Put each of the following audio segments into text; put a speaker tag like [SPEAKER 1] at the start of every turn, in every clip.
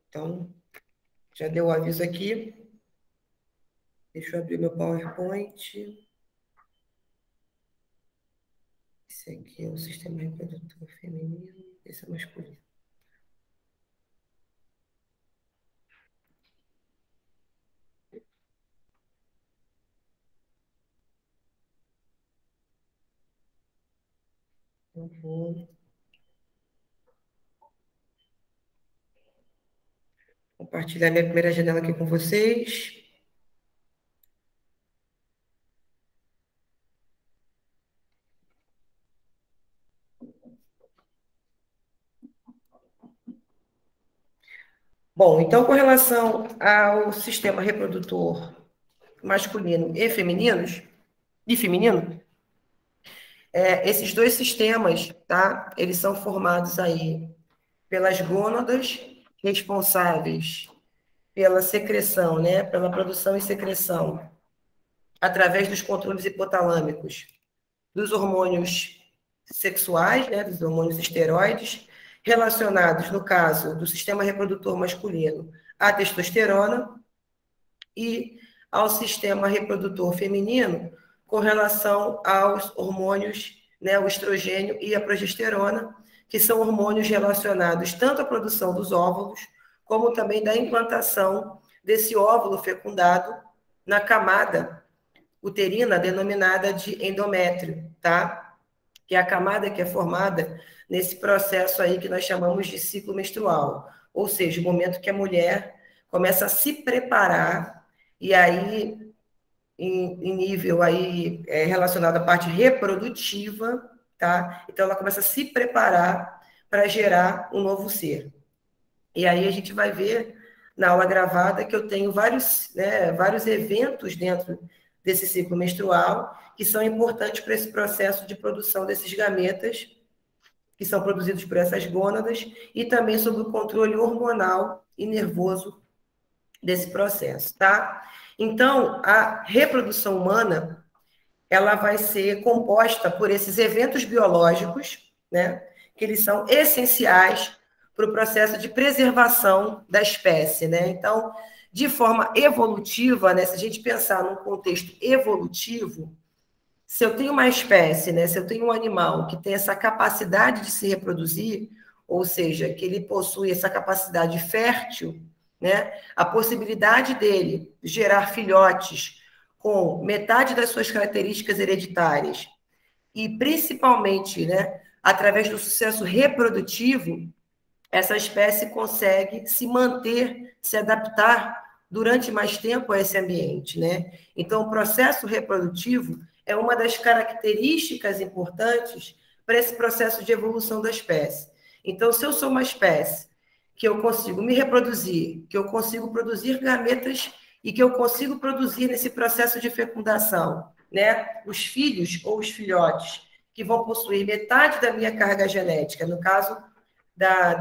[SPEAKER 1] Então, já deu o aviso aqui. Deixa eu abrir meu PowerPoint. Esse aqui é o sistema reprodutor feminino, esse é masculino. Eu vou compartilhar minha primeira janela aqui com vocês. Bom, então, com relação ao sistema reprodutor masculino e feminino, esses dois sistemas, tá? Eles são formados aí pelas gônadas responsáveis pela secreção, né? Pela produção e secreção, através dos controles hipotalâmicos, dos hormônios sexuais, né? Dos hormônios esteroides, relacionados, no caso do sistema reprodutor masculino, à testosterona, e ao sistema reprodutor feminino com relação aos hormônios, né, o estrogênio e a progesterona, que são hormônios relacionados tanto à produção dos óvulos, como também da implantação desse óvulo fecundado na camada uterina denominada de endométrio, tá? Que é a camada que é formada nesse processo aí que nós chamamos de ciclo menstrual, ou seja, o momento que a mulher começa a se preparar e aí em nível aí relacionado à parte reprodutiva, tá? Então ela começa a se preparar para gerar um novo ser. E aí a gente vai ver na aula gravada que eu tenho vários eventos dentro desse ciclo menstrual que são importantes para esse processo de produção desses gametas que são produzidos por essas gônadas e também sobre o controle hormonal e nervoso desse processo, tá? Então, a reprodução humana, ela vai ser composta por esses eventos biológicos, né? Que eles são essenciais para o processo de preservação da espécie, né? Então, de forma evolutiva, né? Se a gente pensar num contexto evolutivo, se eu tenho uma espécie, né? Se eu tenho um animal que tem essa capacidade de se reproduzir, ou seja, que ele possui essa capacidade fértil, né? A possibilidade dele gerar filhotes com metade das suas características hereditárias e principalmente, né, através do sucesso reprodutivo, essa espécie consegue se manter, se adaptar durante mais tempo a esse ambiente, né? Então, o processo reprodutivo é uma das características importantes para esse processo de evolução da espécie. Então, se eu sou uma espécie que eu consigo me reproduzir, que eu consigo produzir gametas e que eu consigo produzir nesse processo de fecundação, né, os filhos ou os filhotes que vão possuir metade da minha carga genética, no caso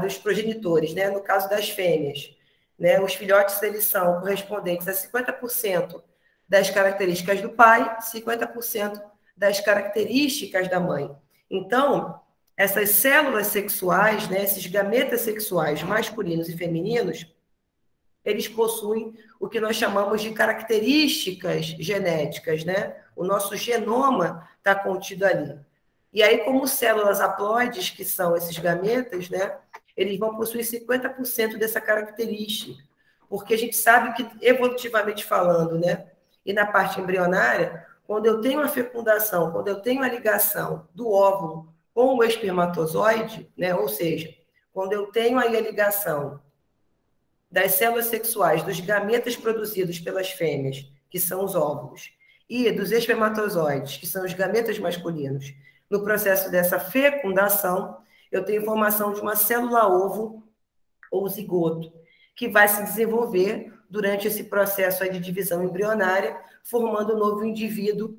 [SPEAKER 1] dos progenitores, né? No caso das fêmeas, né? Os filhotes eles são correspondentes a 50% das características do pai, 50% das características da mãe. Então, essas células sexuais, né, esses gametas sexuais masculinos e femininos, eles possuem o que nós chamamos de características genéticas, né? O nosso genoma está contido ali. E aí, como células haploides, que são esses gametas, né? Eles vão possuir 50% dessa característica. Porque a gente sabe que, evolutivamente falando, né? E na parte embrionária, quando eu tenho a fecundação, quando eu tenho a ligação do óvulo com o espermatozoide, né? Ou seja, quando eu tenho aí a ligação das células sexuais, dos gametas produzidos pelas fêmeas, que são os óvulos, e dos espermatozoides, que são os gametas masculinos, no processo dessa fecundação, eu tenho formação de uma célula-ovo ou zigoto, que vai se desenvolver durante esse processo aí de divisão embrionária, formando um novo indivíduo,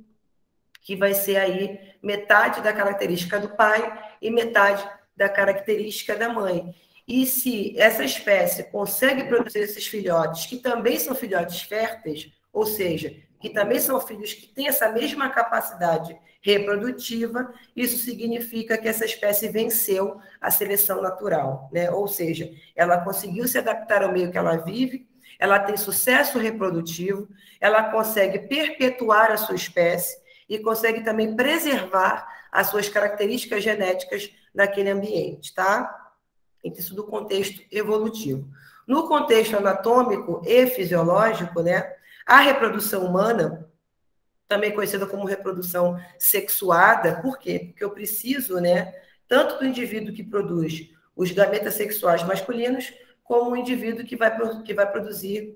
[SPEAKER 1] que vai ser aí metade da característica do pai e metade da característica da mãe. E se essa espécie consegue produzir esses filhotes, que também são filhotes férteis, ou seja, que também são filhos que têm essa mesma capacidade reprodutiva, isso significa que essa espécie venceu a seleção natural, né? Ou seja, ela conseguiu se adaptar ao meio que ela vive, ela tem sucesso reprodutivo, ela consegue perpetuar a sua espécie e consegue também preservar as suas características genéticas naquele ambiente, tá? Isso do contexto evolutivo. No contexto anatômico e fisiológico, né, a reprodução humana, também conhecida como reprodução sexuada, por quê? Porque eu preciso, né, tanto do indivíduo que produz os gametas sexuais masculinos, como o indivíduo que vai produzir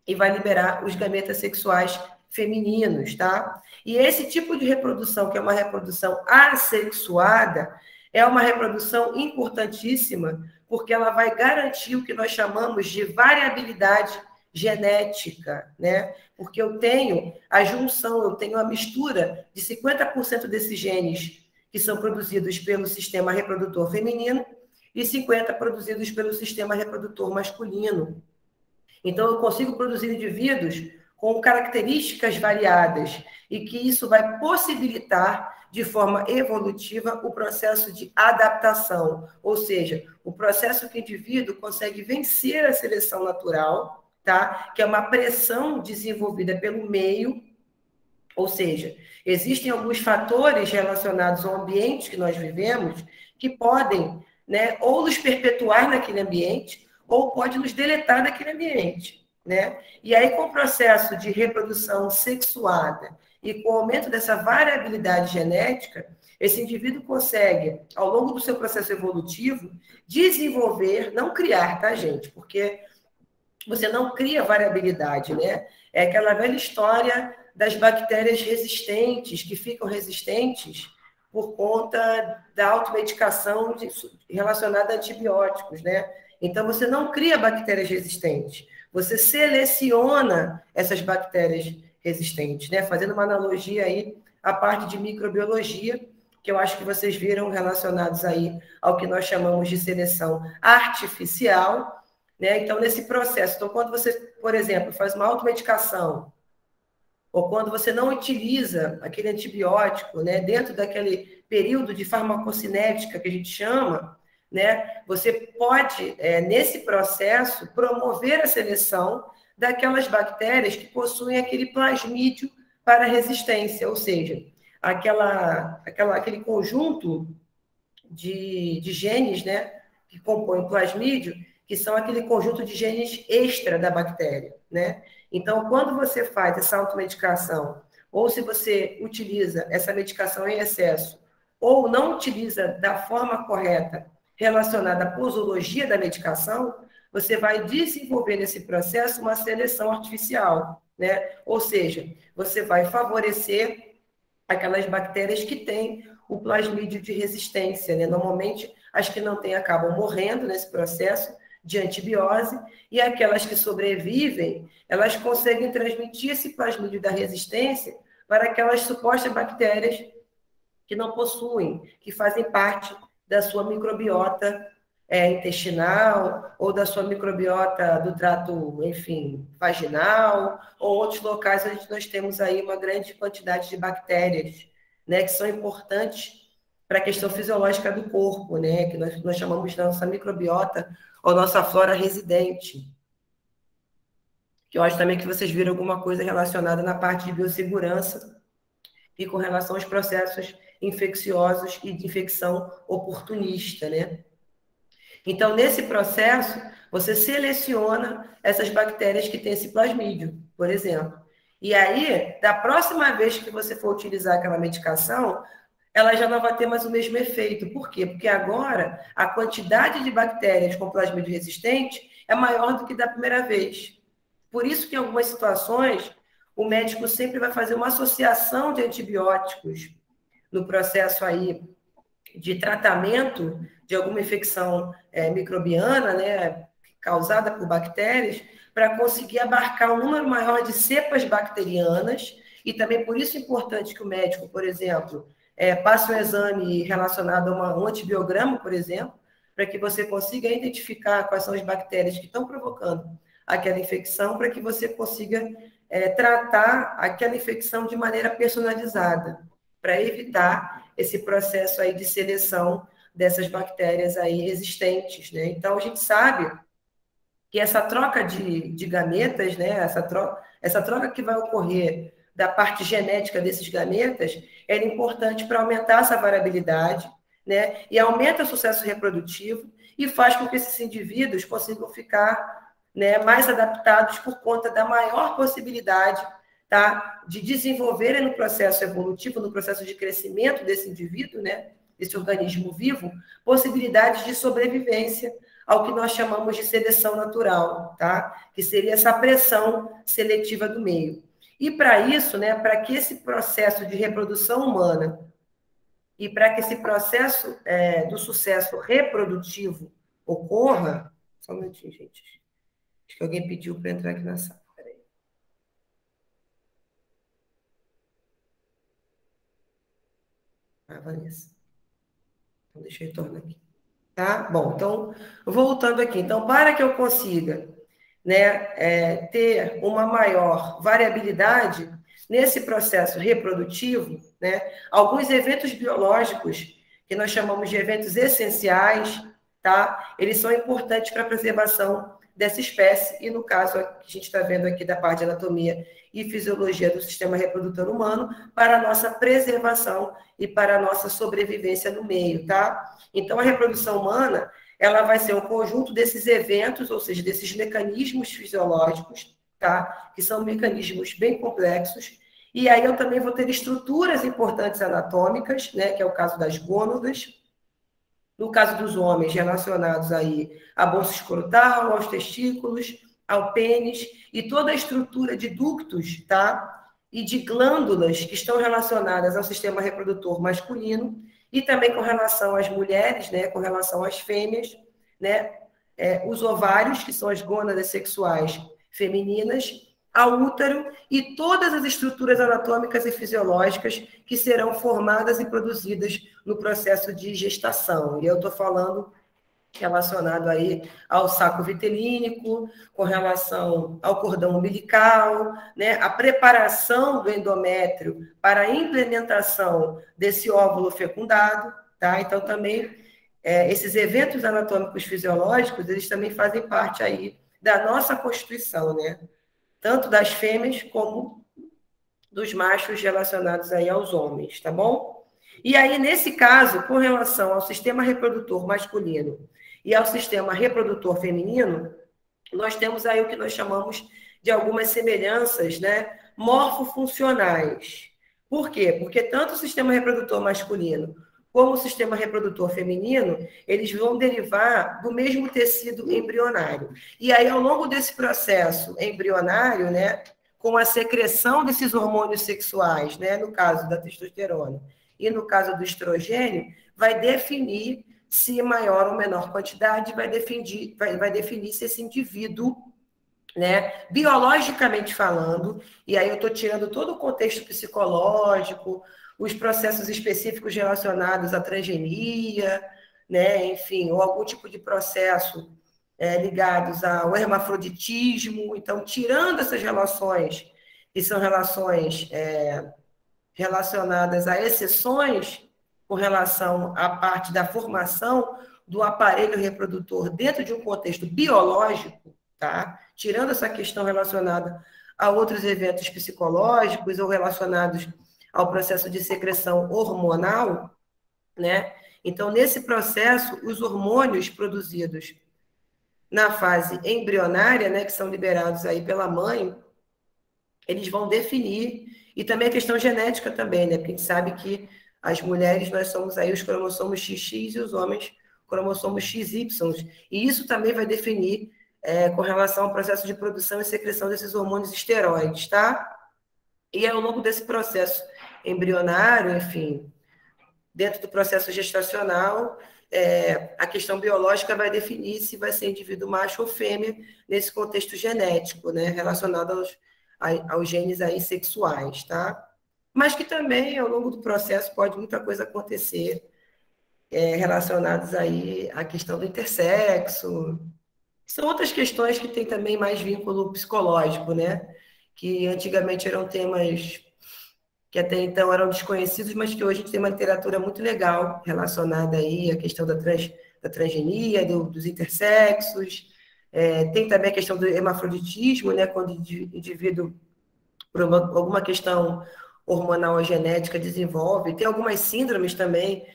[SPEAKER 1] e vai liberar os gametas sexuais femininos, tá? E esse tipo de reprodução, que é uma reprodução assexuada, é uma reprodução importantíssima, porque ela vai garantir o que nós chamamos de variabilidade genética, né? Porque eu tenho a junção, eu tenho a mistura de 50% desses genes que são produzidos pelo sistema reprodutor feminino e 50% produzidos pelo sistema reprodutor masculino. Então, eu consigo produzir indivíduos com características variadas e que isso vai possibilitar, de forma evolutiva, o processo de adaptação, ou seja, o processo que o indivíduo consegue vencer a seleção natural, tá? Que é uma pressão desenvolvida pelo meio, ou seja, existem alguns fatores relacionados ao ambiente que nós vivemos que podem, né, ou nos perpetuar naquele ambiente, ou pode nos deletar daquele ambiente, né? E aí, com o processo de reprodução sexuada e com o aumento dessa variabilidade genética, esse indivíduo consegue, ao longo do seu processo evolutivo, desenvolver, não criar, tá, gente? Porque você não cria variabilidade, né? É aquela velha história das bactérias resistentes, que ficam resistentes por conta da automedicação relacionada a antibióticos, né? Então, você não cria bactérias resistentes, você seleciona essas bactérias resistentes, né? Fazendo uma analogia aí à parte de microbiologia, que eu acho que vocês viram relacionados aí ao que nós chamamos de seleção artificial, né? Então, nesse processo, então, quando você, por exemplo, faz uma automedicação, ou quando você não utiliza aquele antibiótico, né, dentro daquele período de farmacocinética que a gente chama, né, você pode, nesse processo, promover a seleção daquelas bactérias que possuem aquele plasmídio para resistência, ou seja, aquele conjunto de genes, né, que compõem o plasmídio, que são aquele conjunto de genes extra da bactéria, né? Então, quando você faz essa automedicação, ou se você utiliza essa medicação em excesso, ou não utiliza da forma correta relacionada à posologia da medicação, você vai desenvolver nesse processo uma seleção artificial, né? Ou seja, você vai favorecer aquelas bactérias que têm o plasmídio de resistência, né? Normalmente, as que não têm acabam morrendo nesse processo de antibiose, e aquelas que sobrevivem, elas conseguem transmitir esse plasmídio da resistência para aquelas supostas bactérias que não possuem, que fazem parte da sua microbiota intestinal, ou da sua microbiota do trato, enfim, vaginal, ou outros locais onde nós temos aí uma grande quantidade de bactérias, né, que são importantes para a questão fisiológica do corpo, né, que nós chamamos de nossa microbiota ou nossa flora residente. Que eu acho também que vocês viram alguma coisa relacionada na parte de biossegurança e com relação aos processos infecciosos e de infecção oportunista, né? Então, nesse processo, você seleciona essas bactérias que têm esse plasmídio, por exemplo. E aí, da próxima vez que você for utilizar aquela medicação, ela já não vai ter mais o mesmo efeito. Por quê? Porque agora a quantidade de bactérias com plasmídio resistente é maior do que da primeira vez. Por isso que em algumas situações o médico sempre vai fazer uma associação de antibióticos no processo aí de tratamento de alguma infecção microbiana, né, causada por bactérias, para conseguir abarcar um número maior de cepas bacterianas, e também por isso é importante que o médico, por exemplo, passe um exame relacionado a um antibiograma, por exemplo, para que você consiga identificar quais são as bactérias que estão provocando aquela infecção, para que você consiga tratar aquela infecção de maneira personalizada, para evitar esse processo aí de seleção dessas bactérias aí existentes, né? Então, a gente sabe que essa troca de gametas, né, essa troca que vai ocorrer da parte genética desses gametas, é importante para aumentar essa variabilidade, né, e aumenta o sucesso reprodutivo e faz com que esses indivíduos consigam ficar, né, mais adaptados por conta da maior possibilidade, tá, de desenvolverem no processo evolutivo, no processo de crescimento desse indivíduo, né, desse organismo vivo, possibilidades de sobrevivência ao que nós chamamos de seleção natural, tá? Que seria essa pressão seletiva do meio. E para isso, né, para que esse processo de reprodução humana e para que esse processo do sucesso reprodutivo ocorra, só um minutinho, gente. Acho que alguém pediu para entrar aqui na sala. Peraí. Vanessa. Então, deixa eu retornar aqui. Tá? Bom, então, voltando aqui. Então, para que eu consiga, né, ter uma maior variabilidade nesse processo reprodutivo, né, alguns eventos biológicos, que nós chamamos de eventos essenciais, tá? Eles são importantes para a preservação dessa espécie, e no caso que a gente está vendo aqui da parte de anatomia e fisiologia do sistema reprodutor humano, para a nossa preservação e para a nossa sobrevivência no meio, tá? Então, a reprodução humana, ela vai ser um conjunto desses eventos, ou seja, desses mecanismos fisiológicos, tá? Que são mecanismos bem complexos, e aí eu também vou ter estruturas importantes anatômicas, né? Que é o caso das gônadas, no caso dos homens, relacionados aí à bolsa escrotal, aos testículos, ao pênis, e toda a estrutura de ductos, tá? E de glândulas que estão relacionadas ao sistema reprodutor masculino, e também com relação às mulheres, né? Com relação às fêmeas, né? Os ovários, que são as gônadas sexuais femininas, ao útero e todas as estruturas anatômicas e fisiológicas que serão formadas e produzidas no processo de gestação. E eu estou falando relacionado aí ao saco vitelínico, com relação ao cordão umbilical, né, a preparação do endométrio para a implementação desse óvulo fecundado, tá? Então, também, esses eventos anatômicos fisiológicos, eles também fazem parte aí da nossa constituição, né? Tanto das fêmeas como dos machos relacionados aí aos homens, tá bom? E aí, nesse caso, com relação ao sistema reprodutor masculino e ao sistema reprodutor feminino, nós temos aí o que nós chamamos de algumas semelhanças, né, morfofuncionais. Por quê? Porque tanto o sistema reprodutor masculino como o sistema reprodutor feminino, eles vão derivar do mesmo tecido embrionário. E aí, ao longo desse processo embrionário, né, com a secreção desses hormônios sexuais, né, no caso da testosterona e no caso do estrogênio, vai definir se maior ou menor quantidade, vai definir se esse indivíduo, né, biologicamente falando, e aí eu estou tirando todo o contexto psicológico, os processos específicos relacionados à transgenia, né, enfim, ou algum tipo de processo ligados ao hermafroditismo. Então, tirando essas relações, que são relações relacionadas a exceções com relação à parte da formação do aparelho reprodutor dentro de um contexto biológico, tá? Tirando essa questão relacionada a outros eventos psicológicos ou relacionados ao processo de secreção hormonal, né? Então, nesse processo, os hormônios produzidos na fase embrionária, né, que são liberados aí pela mãe, eles vão definir, e também a questão genética também, né, porque a gente sabe que as mulheres, nós somos aí os cromossomos XX e os homens cromossomos XY, e isso também vai definir com relação ao processo de produção e secreção desses hormônios esteroides, tá? E ao longo desse processo embrionário, enfim, dentro do processo gestacional, a questão biológica vai definir se vai ser indivíduo macho ou fêmea nesse contexto genético, né, relacionado aos genes aí sexuais, tá? Mas que também, ao longo do processo, pode muita coisa acontecer relacionadas aí à questão do intersexo. São outras questões que têm também mais vínculo psicológico, né? que antigamente eram temas que até então eram desconhecidos, mas que hoje a gente tem uma literatura muito legal relacionada aí à questão da transgenia, dos intersexos. Tem também a questão do hermafroditismo, né, quando o indivíduo, por alguma questão hormonal ou genética, desenvolve. Tem algumas síndromes também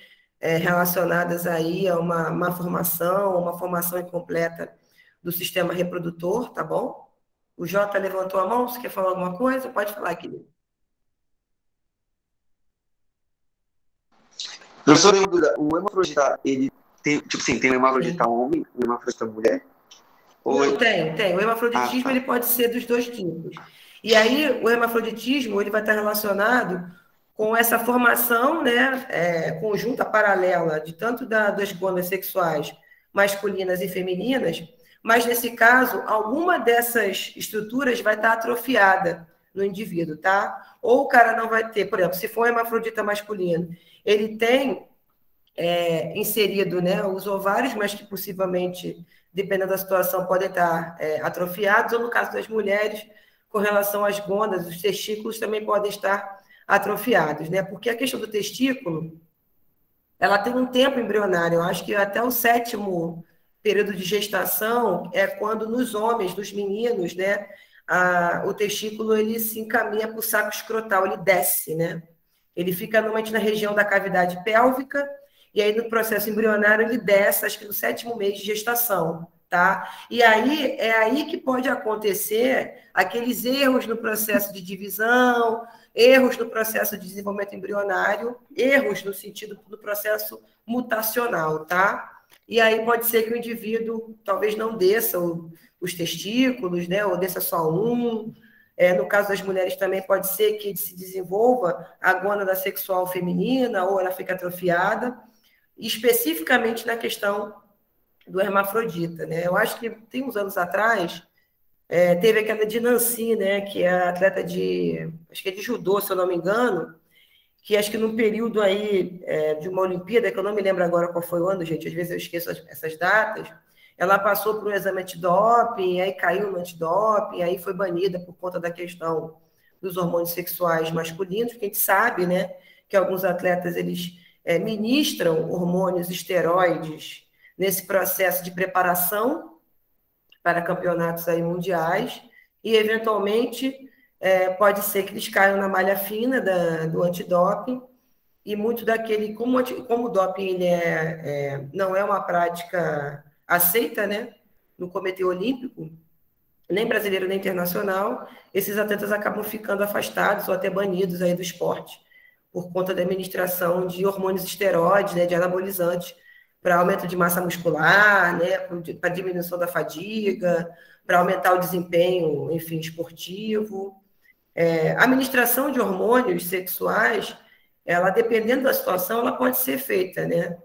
[SPEAKER 1] relacionadas aí a uma formação incompleta do sistema reprodutor, tá bom? O Jota levantou a mão, você quer falar alguma coisa? Pode falar, querido.
[SPEAKER 2] Professor, tem uma dúvida. O hermafrodita, ele tem, tipo assim, tem um hermafrodita
[SPEAKER 1] Sim.
[SPEAKER 2] homem e um hermafrodita mulher? Ou...
[SPEAKER 1] Não, tem. O
[SPEAKER 2] Ah,
[SPEAKER 1] hermafroditismo
[SPEAKER 2] tá.
[SPEAKER 1] ele pode ser dos dois tipos. E aí, o hermafroditismo ele vai estar relacionado com essa formação, né, conjunta paralela de tanto das gônadas sexuais masculinas e femininas, mas nesse caso, alguma dessas estruturas vai estar atrofiada no indivíduo, tá? Ou o cara não vai ter, por exemplo, se for um hermafrodita masculino, ele tem inserido, né, os ovários, mas que possivelmente, dependendo da situação, podem estar atrofiados, ou no caso das mulheres, com relação às gônadas, os testículos também podem estar atrofiados, né? Porque a questão do testículo, ela tem um tempo embrionário, eu acho que até o 7º período de gestação é quando nos homens, nos meninos, né, o testículo ele se encaminha para o saco escrotal, ele desce, né? Ele fica normalmente na região da cavidade pélvica, e aí no processo embrionário ele desce, acho que no 7º mês de gestação, tá? E aí é aí que pode acontecer aqueles erros no processo de divisão, erros no processo de desenvolvimento embrionário, erros no sentido do processo mutacional, tá? E aí pode ser que o indivíduo talvez não desça os testículos, né? Ou desça só um. No caso das mulheres também pode ser que se desenvolva a gônada sexual feminina ou ela fica atrofiada, especificamente na questão do hermafrodita, né? Eu acho que tem uns anos atrás teve aquela de Nancy, né? Que é a atleta acho que é de judô, se eu não me engano, que acho que num período aí de uma Olimpíada, que eu não me lembro agora qual foi o ano, gente, às vezes eu esqueço essas datas, ela passou por um exame antidoping, aí caiu no antidoping, aí foi banida por conta da questão dos hormônios sexuais masculinos, porque a gente sabe, né, que alguns atletas, eles ministram hormônios esteroides nesse processo de preparação para campeonatos aí mundiais, e eventualmente pode ser que eles caiam na malha fina do antidoping, e muito daquele, como o doping ele não é uma prática aceita, né, no Comitê Olímpico, nem brasileiro nem internacional, esses atletas acabam ficando afastados ou até banidos aí do esporte, por conta da administração de hormônios esteroides, né, de anabolizantes, para aumento de massa muscular, né, para diminuição da fadiga, para aumentar o desempenho, enfim, esportivo. A administração de hormônios sexuais, ela, dependendo da situação, ela pode ser feita, né?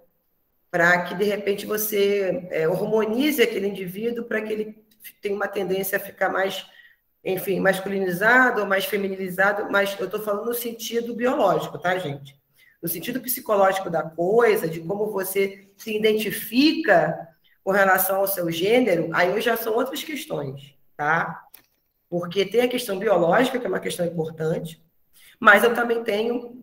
[SPEAKER 1] Para que, de repente, você hormonize aquele indivíduo para que ele tenha uma tendência a ficar mais, enfim, masculinizado ou mais feminilizado, mas eu estou falando no sentido biológico, tá, gente? No sentido psicológico da coisa, de como você se identifica com relação ao seu gênero, aí já são outras questões, tá? Porque tem a questão biológica, que é uma questão importante, mas eu também tenho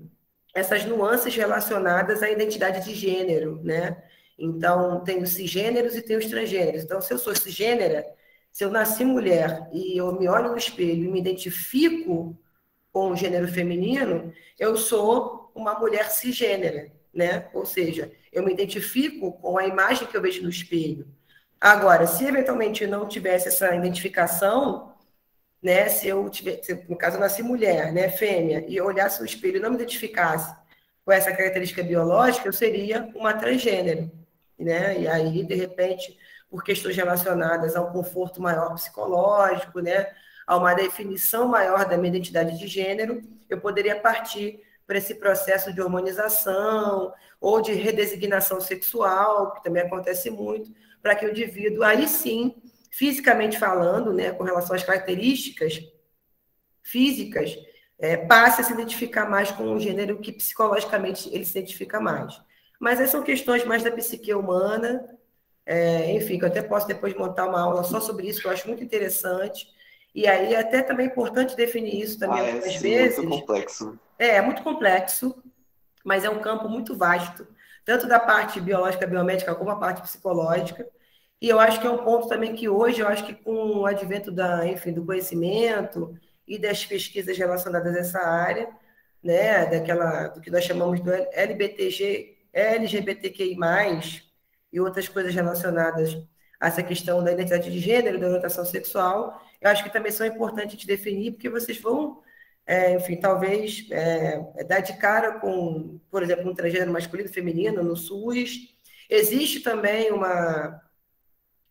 [SPEAKER 1] essas nuances relacionadas à identidade de gênero, né? Então, tem os cisgêneros e tem os transgêneros. Então, se eu sou cisgênera, se eu nasci mulher e eu me olho no espelho e me identifico com o gênero feminino, eu sou uma mulher cisgênera, né? Ou seja, eu me identifico com a imagem que eu vejo no espelho. Agora, se eventualmente eu não tivesse essa identificação, né? No caso, eu nasci mulher, né? Fêmea, e eu olhasse no espelho e não me identificasse com essa característica biológica, eu seria uma transgênero, né? E aí, de repente, por questões relacionadas a um conforto maior psicológico, né? A uma definição maior da minha identidade de gênero, eu poderia partir para esse processo de hormonização ou de redesignação sexual, que também acontece muito, para que o indivíduo, aí sim, fisicamente falando, né, com relação às características físicas, passe a se identificar mais com um gênero que psicologicamente ele se identifica mais. Mas essas são questões mais da psique humana, enfim, que eu até posso depois montar uma aula só sobre isso, que eu acho muito interessante, E aí é até também importante definir isso também algumas
[SPEAKER 2] sim,
[SPEAKER 1] vezes.
[SPEAKER 2] muito complexo.
[SPEAKER 1] É muito complexo, mas é um campo muito vasto, tanto da parte biológica, biomédica, como a parte psicológica. E eu acho que é um ponto também que hoje, eu acho que com o advento enfim, do conhecimento e das pesquisas relacionadas a essa área, né, do que nós chamamos do LGBTQI+, e outras coisas relacionadas a essa questão da identidade de gênero, da orientação sexual, eu acho que também são importantes de definir, porque vocês vão enfim, talvez dar de cara com, por exemplo, um transgênero masculino e feminino no SUS. Existe também uma,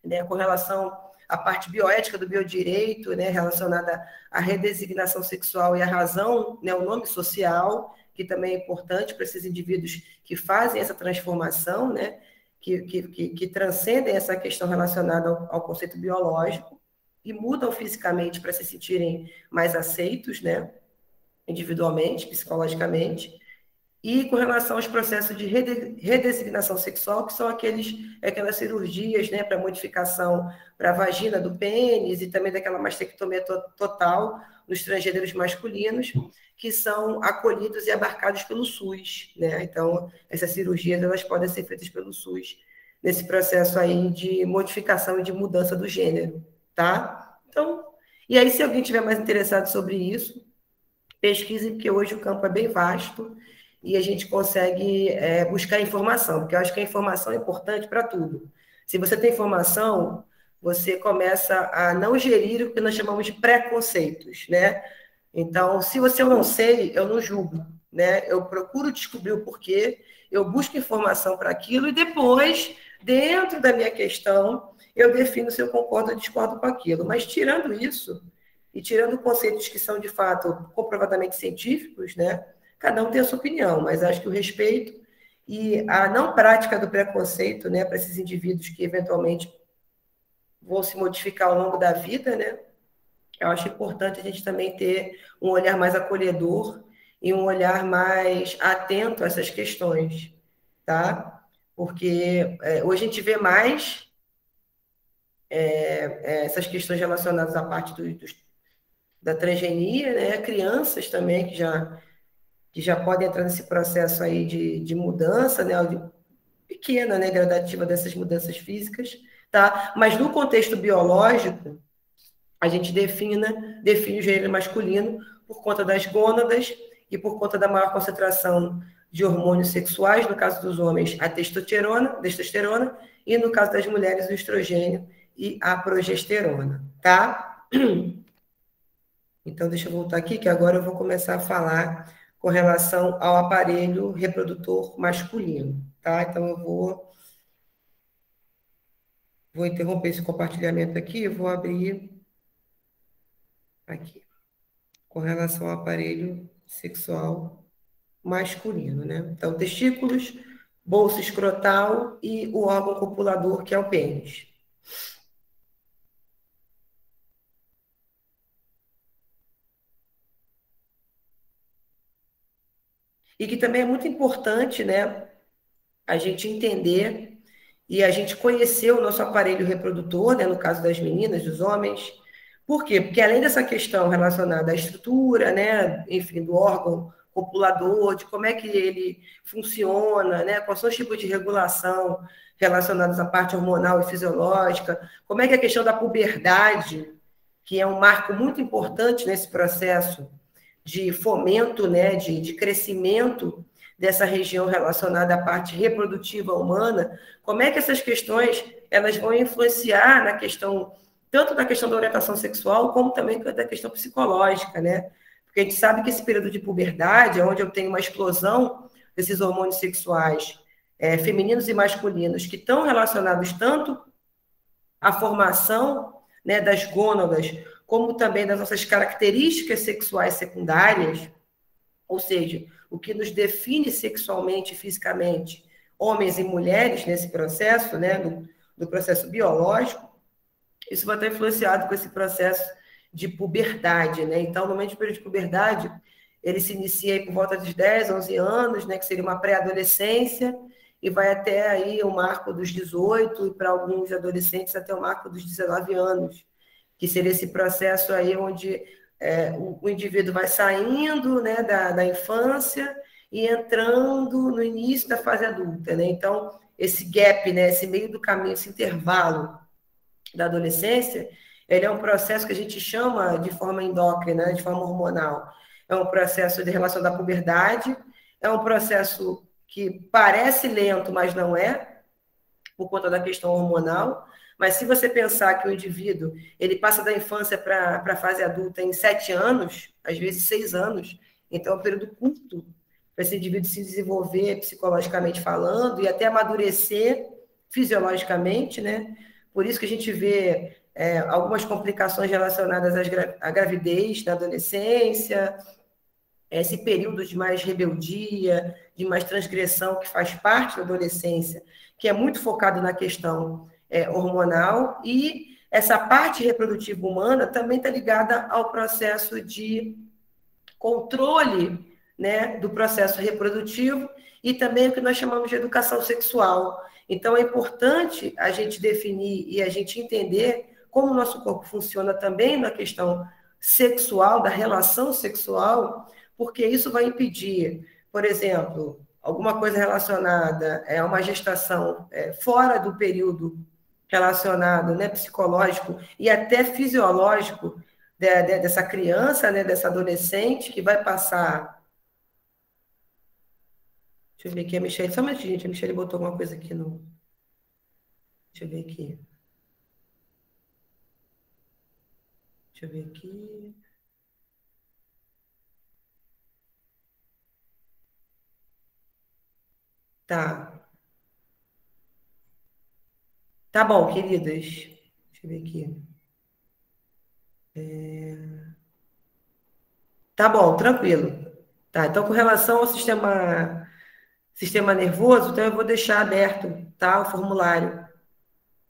[SPEAKER 1] né, com relação à parte bioética do biodireito, né, relacionada à redesignação sexual e à razão, né, o nome social, que também é importante para esses indivíduos que fazem essa transformação, né, que transcendem essa questão relacionada ao conceito biológico e mudam fisicamente para se sentirem mais aceitos, né, individualmente, psicologicamente, e com relação aos processos de redesignação sexual, que são aquelas cirurgias, né, para modificação para a vagina do pênis e também daquela mastectomia total nos transgêneros masculinos, que são acolhidos e abarcados pelo SUS, né? Então, essas cirurgias elas podem ser feitas pelo SUS nesse processo aí de modificação e de mudança do gênero, tá? Então, e aí se alguém tiver mais interessado sobre isso, pesquisem, porque hoje o campo é bem vasto e a gente consegue buscar informação, porque eu acho que a informação é importante para tudo. Se você tem informação, você começa a não gerir o que nós chamamos de preconceitos, né? Então, se eu não sei, eu não julgo, né? Eu procuro descobrir o porquê, eu busco informação para aquilo e depois, dentro da minha questão, eu defino se eu concordo ou discordo com aquilo. Mas tirando isso, e tirando conceitos que são, de fato, comprovadamente científicos, né? Cada um tem a sua opinião, mas acho que o respeito e a não prática do preconceito, né, para esses indivíduos que eventualmente vão se modificar ao longo da vida, né? Eu acho importante a gente também ter um olhar mais acolhedor e um olhar mais atento a essas questões, tá? Porque hoje a gente vê mais essas questões relacionadas à parte da transgenia, né? Crianças também que já podem entrar nesse processo aí de mudança, né? Pequena, né? Gradativa dessas mudanças físicas, tá? Mas no contexto biológico, a gente define o gênero masculino por conta das gônadas e por conta da maior concentração de hormônios sexuais, no caso dos homens, a testosterona, e no caso das mulheres, o estrogênio e a progesterona, tá? Então, deixa eu voltar aqui, que agora eu vou começar a falar com relação ao aparelho reprodutor masculino, tá? Então, eu vou interromper esse compartilhamento aqui, eu vou abrir aqui, com relação ao aparelho sexual masculino, né? Então, testículos, bolsa escrotal e o órgão copulador, que é o pênis. E que também é muito importante, né, a gente entender e a gente conhecer o nosso aparelho reprodutor, né, no caso das meninas, dos homens. Por quê? Porque além dessa questão relacionada à estrutura, né, enfim, do órgão copulador, de como é que ele funciona, né, quais são os tipos de regulação relacionados à parte hormonal e fisiológica, como é que é a questão da puberdade, que é um marco muito importante nesse processo de fomento, né, de crescimento dessa região relacionada à parte reprodutiva humana, como é que essas questões elas vão influenciar na questão, tanto da questão da orientação sexual, como também da questão psicológica, né? Porque a gente sabe que esse período de puberdade, onde eu tenho uma explosão desses hormônios sexuais femininos e masculinos, que estão relacionados tanto à formação, né, das gônadas, como também das nossas características sexuais secundárias, ou seja, o que nos define sexualmente e fisicamente, homens e mulheres nesse processo, né, do processo biológico, isso vai estar influenciado com esse processo de puberdade, né? Então, normalmente o período de puberdade, ele se inicia aí por volta dos 10, 11 anos, né, que seria uma pré-adolescência, e vai até aí o marco dos 18, e para alguns adolescentes até o marco dos 19 anos, que seria esse processo aí onde o indivíduo vai saindo, né, da infância e entrando no início da fase adulta, né? Então, esse gap, né, esse meio do caminho, esse intervalo da adolescência, ele é um processo que a gente chama de forma endócrina, né, de forma hormonal. É um processo de relação da puberdade, é um processo que parece lento, mas não é, por conta da questão hormonal. Mas se você pensar que o indivíduo ele passa da infância para a fase adulta em 7 anos, às vezes 6 anos, então é um período curto para esse indivíduo se desenvolver psicologicamente falando e até amadurecer fisiologicamente, né? Por isso que a gente vê algumas complicações relacionadas à gravidez na adolescência, esse período de mais rebeldia, de mais transgressão que faz parte da adolescência, que é muito focado na questão hormonal, e essa parte reprodutiva humana também está ligada ao processo de controle, né, do processo reprodutivo e também o que nós chamamos de educação sexual. Então, é importante a gente definir e a gente entender como o nosso corpo funciona também na questão sexual, da relação sexual, porque isso vai impedir, por exemplo, alguma coisa relacionada a uma gestação fora do período relacionado, né, psicológico e até fisiológico dessa criança, né, dessa adolescente que vai passar. Deixa eu ver aqui a Michelle. Só um minutinho, gente. A Michelle botou alguma coisa aqui no. Deixa eu ver aqui. Deixa eu ver aqui. Tá. Tá bom, queridas. Deixa eu ver aqui. Tá bom, tranquilo. Tá, então, com relação ao sistema nervoso, então eu vou deixar aberto, tá, o formulário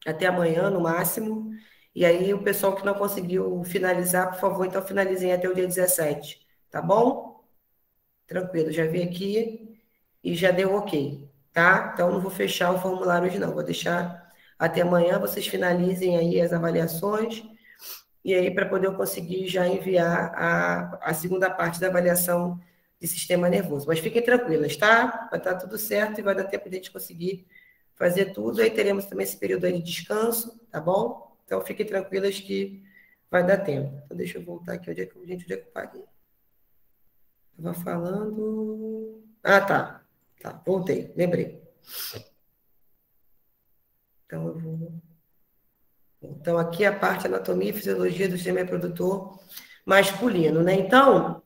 [SPEAKER 1] até amanhã, no máximo. E aí, o pessoal que não conseguiu finalizar, por favor, então finalizem até o dia 17, tá bom? Tranquilo, já vi aqui e já deu ok, tá? Então, não vou fechar o formulário hoje, não. Vou deixar até amanhã, vocês finalizem aí as avaliações, e aí para poder eu conseguir já enviar a segunda parte da avaliação de sistema nervoso. Mas fiquem tranquilas, tá? Vai estar tudo certo e vai dar tempo de a gente conseguir fazer tudo. Aí teremos também esse período aí de descanso, tá bom? Então, fiquem tranquilas que vai dar tempo. Então, deixa eu voltar aqui. Onde é que eu parei? Estava falando... Ah, tá. Tá, voltei. Lembrei. Então, eu vou... Então, aqui a parte anatomia e fisiologia do sistema reprodutor masculino, né? Então,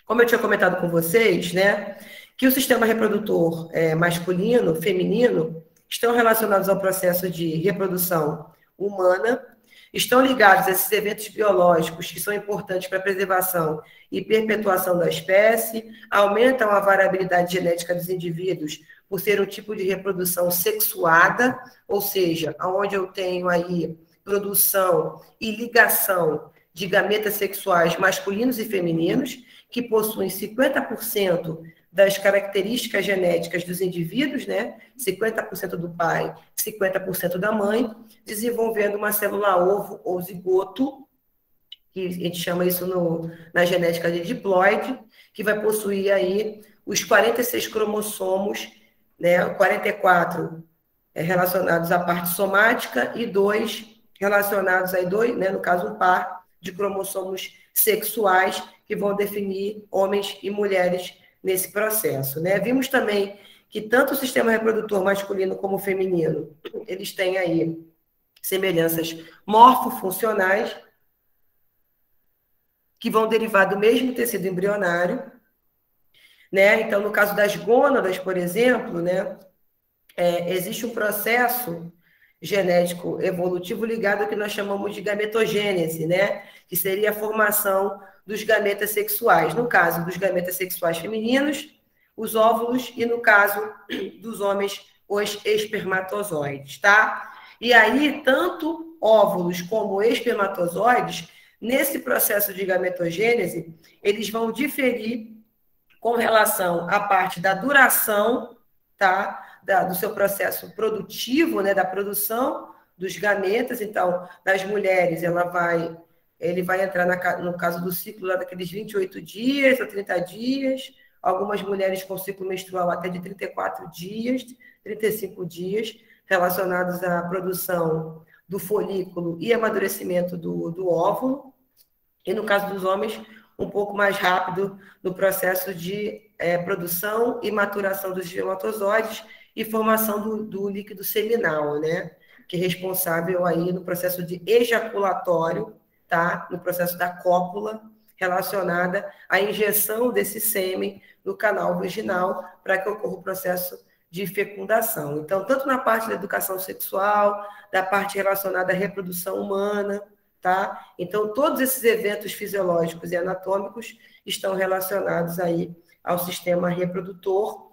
[SPEAKER 1] como eu tinha comentado com vocês, né, que o sistema reprodutor masculino, feminino, estão relacionados ao processo de reprodução humana, estão ligados a esses eventos biológicos que são importantes para a preservação e perpetuação da espécie, aumentam a variabilidade genética dos indivíduos por ser um tipo de reprodução sexuada, ou seja, onde eu tenho aí produção e ligação de gametas sexuais masculinos e femininos, que possuem 50% das características genéticas dos indivíduos, né? 50% do pai, 50% da mãe, desenvolvendo uma célula ovo ou zigoto, que a gente chama isso na genética de diploide, que vai possuir aí os 46 cromossomos, né? 44 relacionados à parte somática e 2 relacionados aí, né? No caso, um par de cromossomos sexuais que vão definir homens e mulheres nesse processo, né? Vimos também que tanto o sistema reprodutor masculino como feminino, eles têm aí semelhanças morfofuncionais que vão derivar do mesmo tecido embrionário, né? Então, no caso das gônadas, por exemplo, né, existe um processo genético evolutivo ligado ao que nós chamamos de gametogênese, né? Que seria a formação dos gametas sexuais. No caso dos gametas sexuais femininos, os óvulos, e no caso dos homens, os espermatozoides, tá? E aí, tanto óvulos como espermatozoides, nesse processo de gametogênese, eles vão diferir com relação à parte da duração, tá? Do seu processo produtivo, né, da produção, dos gametas. Então, nas mulheres, ele vai entrar no caso do ciclo lá daqueles 28 dias a 30 dias, algumas mulheres com ciclo menstrual até de 34 dias, 35 dias, relacionados à produção do folículo e amadurecimento do óvulo. E no caso dos homens, um pouco mais rápido no processo de produção e maturação dos espermatozoides e formação do líquido seminal, né? Que é responsável aí no processo de ejaculatório, tá? No processo da cópula, relacionada à injeção desse sêmen no canal vaginal para que ocorra o processo de fecundação. Então, tanto na parte da educação sexual, da parte relacionada à reprodução humana, tá? Então, todos esses eventos fisiológicos e anatômicos estão relacionados aí ao sistema reprodutor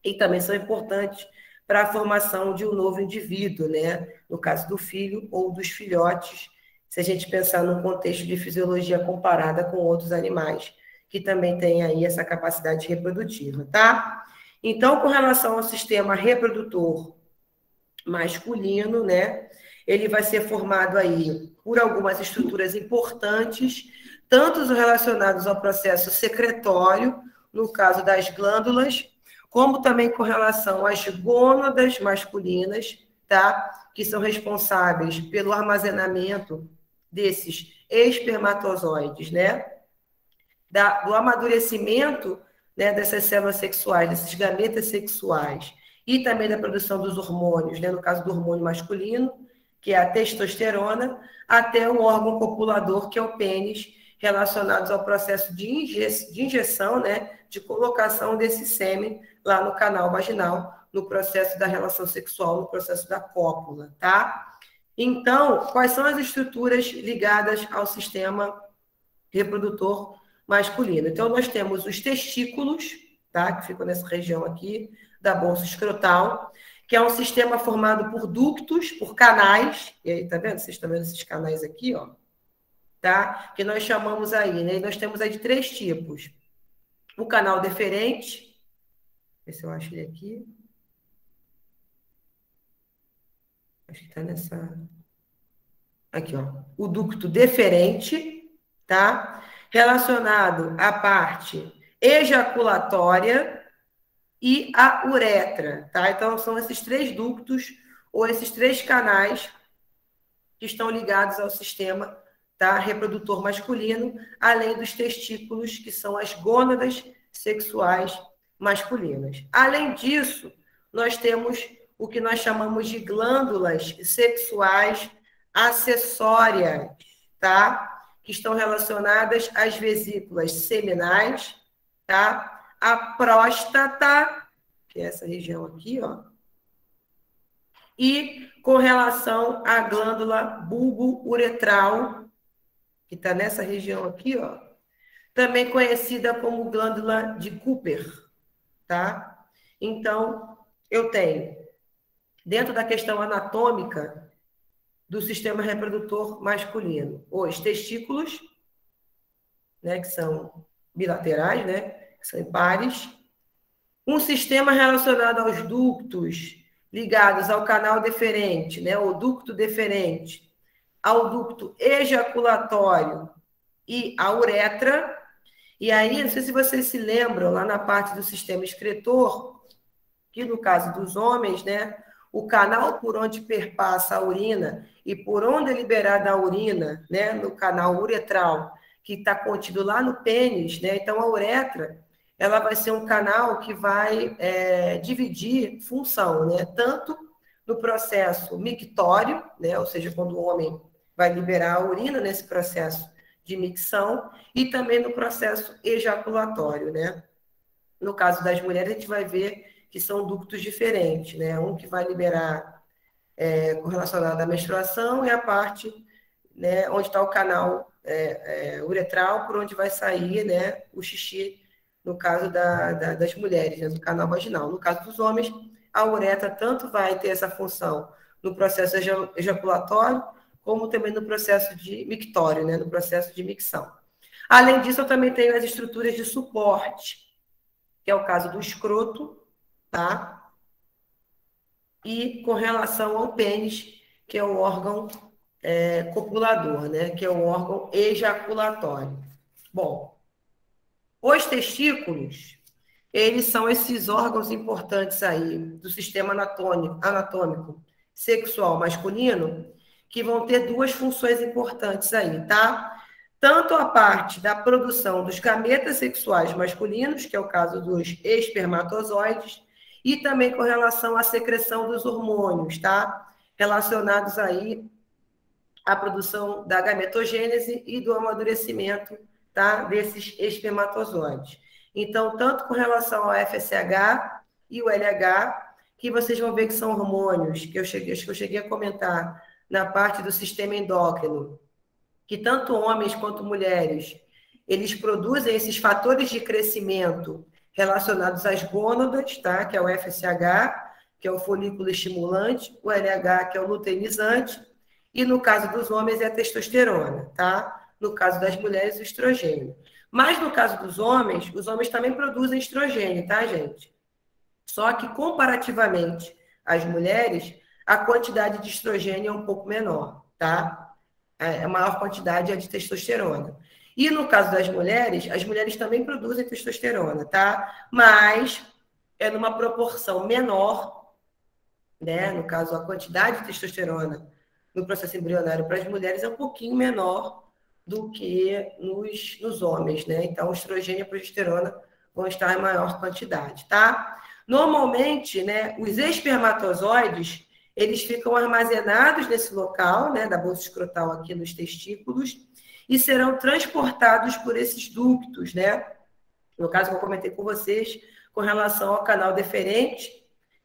[SPEAKER 1] e também são importantes para a formação de um novo indivíduo, né? No caso do filho ou dos filhotes, se a gente pensar num contexto de fisiologia comparada com outros animais, que também têm aí essa capacidade reprodutiva, tá? Então, com relação ao sistema reprodutor masculino, né? Ele vai ser formado aí por algumas estruturas importantes, tanto relacionados ao processo secretório, no caso das glândulas, como também com relação às gônadas masculinas, tá? Que são responsáveis pelo armazenamento desses espermatozoides, né? Do amadurecimento, né, dessas células sexuais, desses gametas sexuais, e também da produção dos hormônios, né, no caso do hormônio masculino, que é a testosterona, até o órgão copulador, que é o pênis, relacionados ao processo de injeção, né, de colocação desse sêmen lá no canal vaginal, no processo da relação sexual, no processo da cópula, tá? Então, quais são as estruturas ligadas ao sistema reprodutor masculino? Então, nós temos os testículos, tá? Que ficam nessa região aqui da bolsa escrotal, que é um sistema formado por ductos, por canais, e aí, tá vendo? Vocês estão vendo esses canais aqui, ó, tá? Que nós chamamos aí, né? E nós temos aí de 3 tipos. O canal deferente, ver se eu acho ele aqui. Acho que está nessa... Aqui, ó. O ducto deferente, tá? Relacionado à parte ejaculatória e a uretra, tá? Então, são esses 3 ductos ou esses 3 canais que estão ligados ao sistema, tá, reprodutor masculino, além dos testículos, que são as gônadas sexuais masculinas. Além disso, nós temos o que nós chamamos de glândulas sexuais acessórias, tá? Que estão relacionadas às vesículas seminais, tá? A próstata, que é essa região aqui, ó, e com relação à glândula bulbo-uretral, que está nessa região aqui, ó, também conhecida como glândula de Cooper, tá? Então, eu tenho, dentro da questão anatômica do sistema reprodutor masculino, os testículos, né, que são bilaterais, né, que são impares, um sistema relacionado aos ductos ligados ao canal deferente, né, o ducto deferente, ao ducto ejaculatório e à uretra. E aí, não sei se vocês se lembram, lá na parte do sistema excretor, que no caso dos homens, né, o canal por onde perpassa a urina e por onde é liberada a urina, né, no canal uretral, que está contido lá no pênis, né, então a uretra, ela vai ser um canal que vai dividir função, né, tanto no processo mictório, né, ou seja, quando o homem vai liberar a urina nesse processo de micção, e também no processo ejaculatório, né. No caso das mulheres, a gente vai ver que são ductos diferentes, né? Um que vai liberar correlacionado à menstruação e a parte, né, onde está o canal uretral, por onde vai sair, né, o xixi, no caso das mulheres, né, do canal vaginal. No caso dos homens, a uretra tanto vai ter essa função no processo ejaculatório, como também no processo de mictório, né, no processo de micção. Além disso, eu também tenho as estruturas de suporte, que é o caso do escroto, tá? E com relação ao pênis, que é o órgão copulador, né? Que é o órgão ejaculatório. Bom, os testículos, eles são esses órgãos importantes aí do sistema anatômico sexual masculino, que vão ter duas funções importantes aí, tá? Tanto a parte da produção dos gametas sexuais masculinos, que é o caso dos espermatozoides, e também com relação à secreção dos hormônios, tá? Relacionados aí à produção da gametogênese e do amadurecimento, tá? Desses espermatozoides. Então, tanto com relação ao FSH e o LH, que vocês vão ver que são hormônios, que acho que eu cheguei a comentar na parte do sistema endócrino, que tanto homens quanto mulheres, eles produzem esses fatores de crescimento relacionados às gônadas, tá? Que é o FSH, que é o folículo estimulante, o LH, que é o luteinizante, e no caso dos homens é a testosterona, tá? No caso das mulheres, o estrogênio. Mas no caso dos homens, os homens também produzem estrogênio, tá, gente? Só que comparativamente às mulheres, a quantidade de estrogênio é um pouco menor, tá? A maior quantidade é de testosterona. E no caso das mulheres, as mulheres também produzem testosterona, tá? Mas é numa proporção menor, né? No caso, a quantidade de testosterona no processo embrionário para as mulheres é um pouquinho menor do que nos homens, né? Então, o estrogênio e a progesterona vão estar em maior quantidade, tá? Normalmente, né, os espermatozoides, eles ficam armazenados nesse local, né, da bolsa escrotal aqui nos testículos, e serão transportados por esses ductos, né? No caso que eu comentei com vocês, com relação ao canal deferente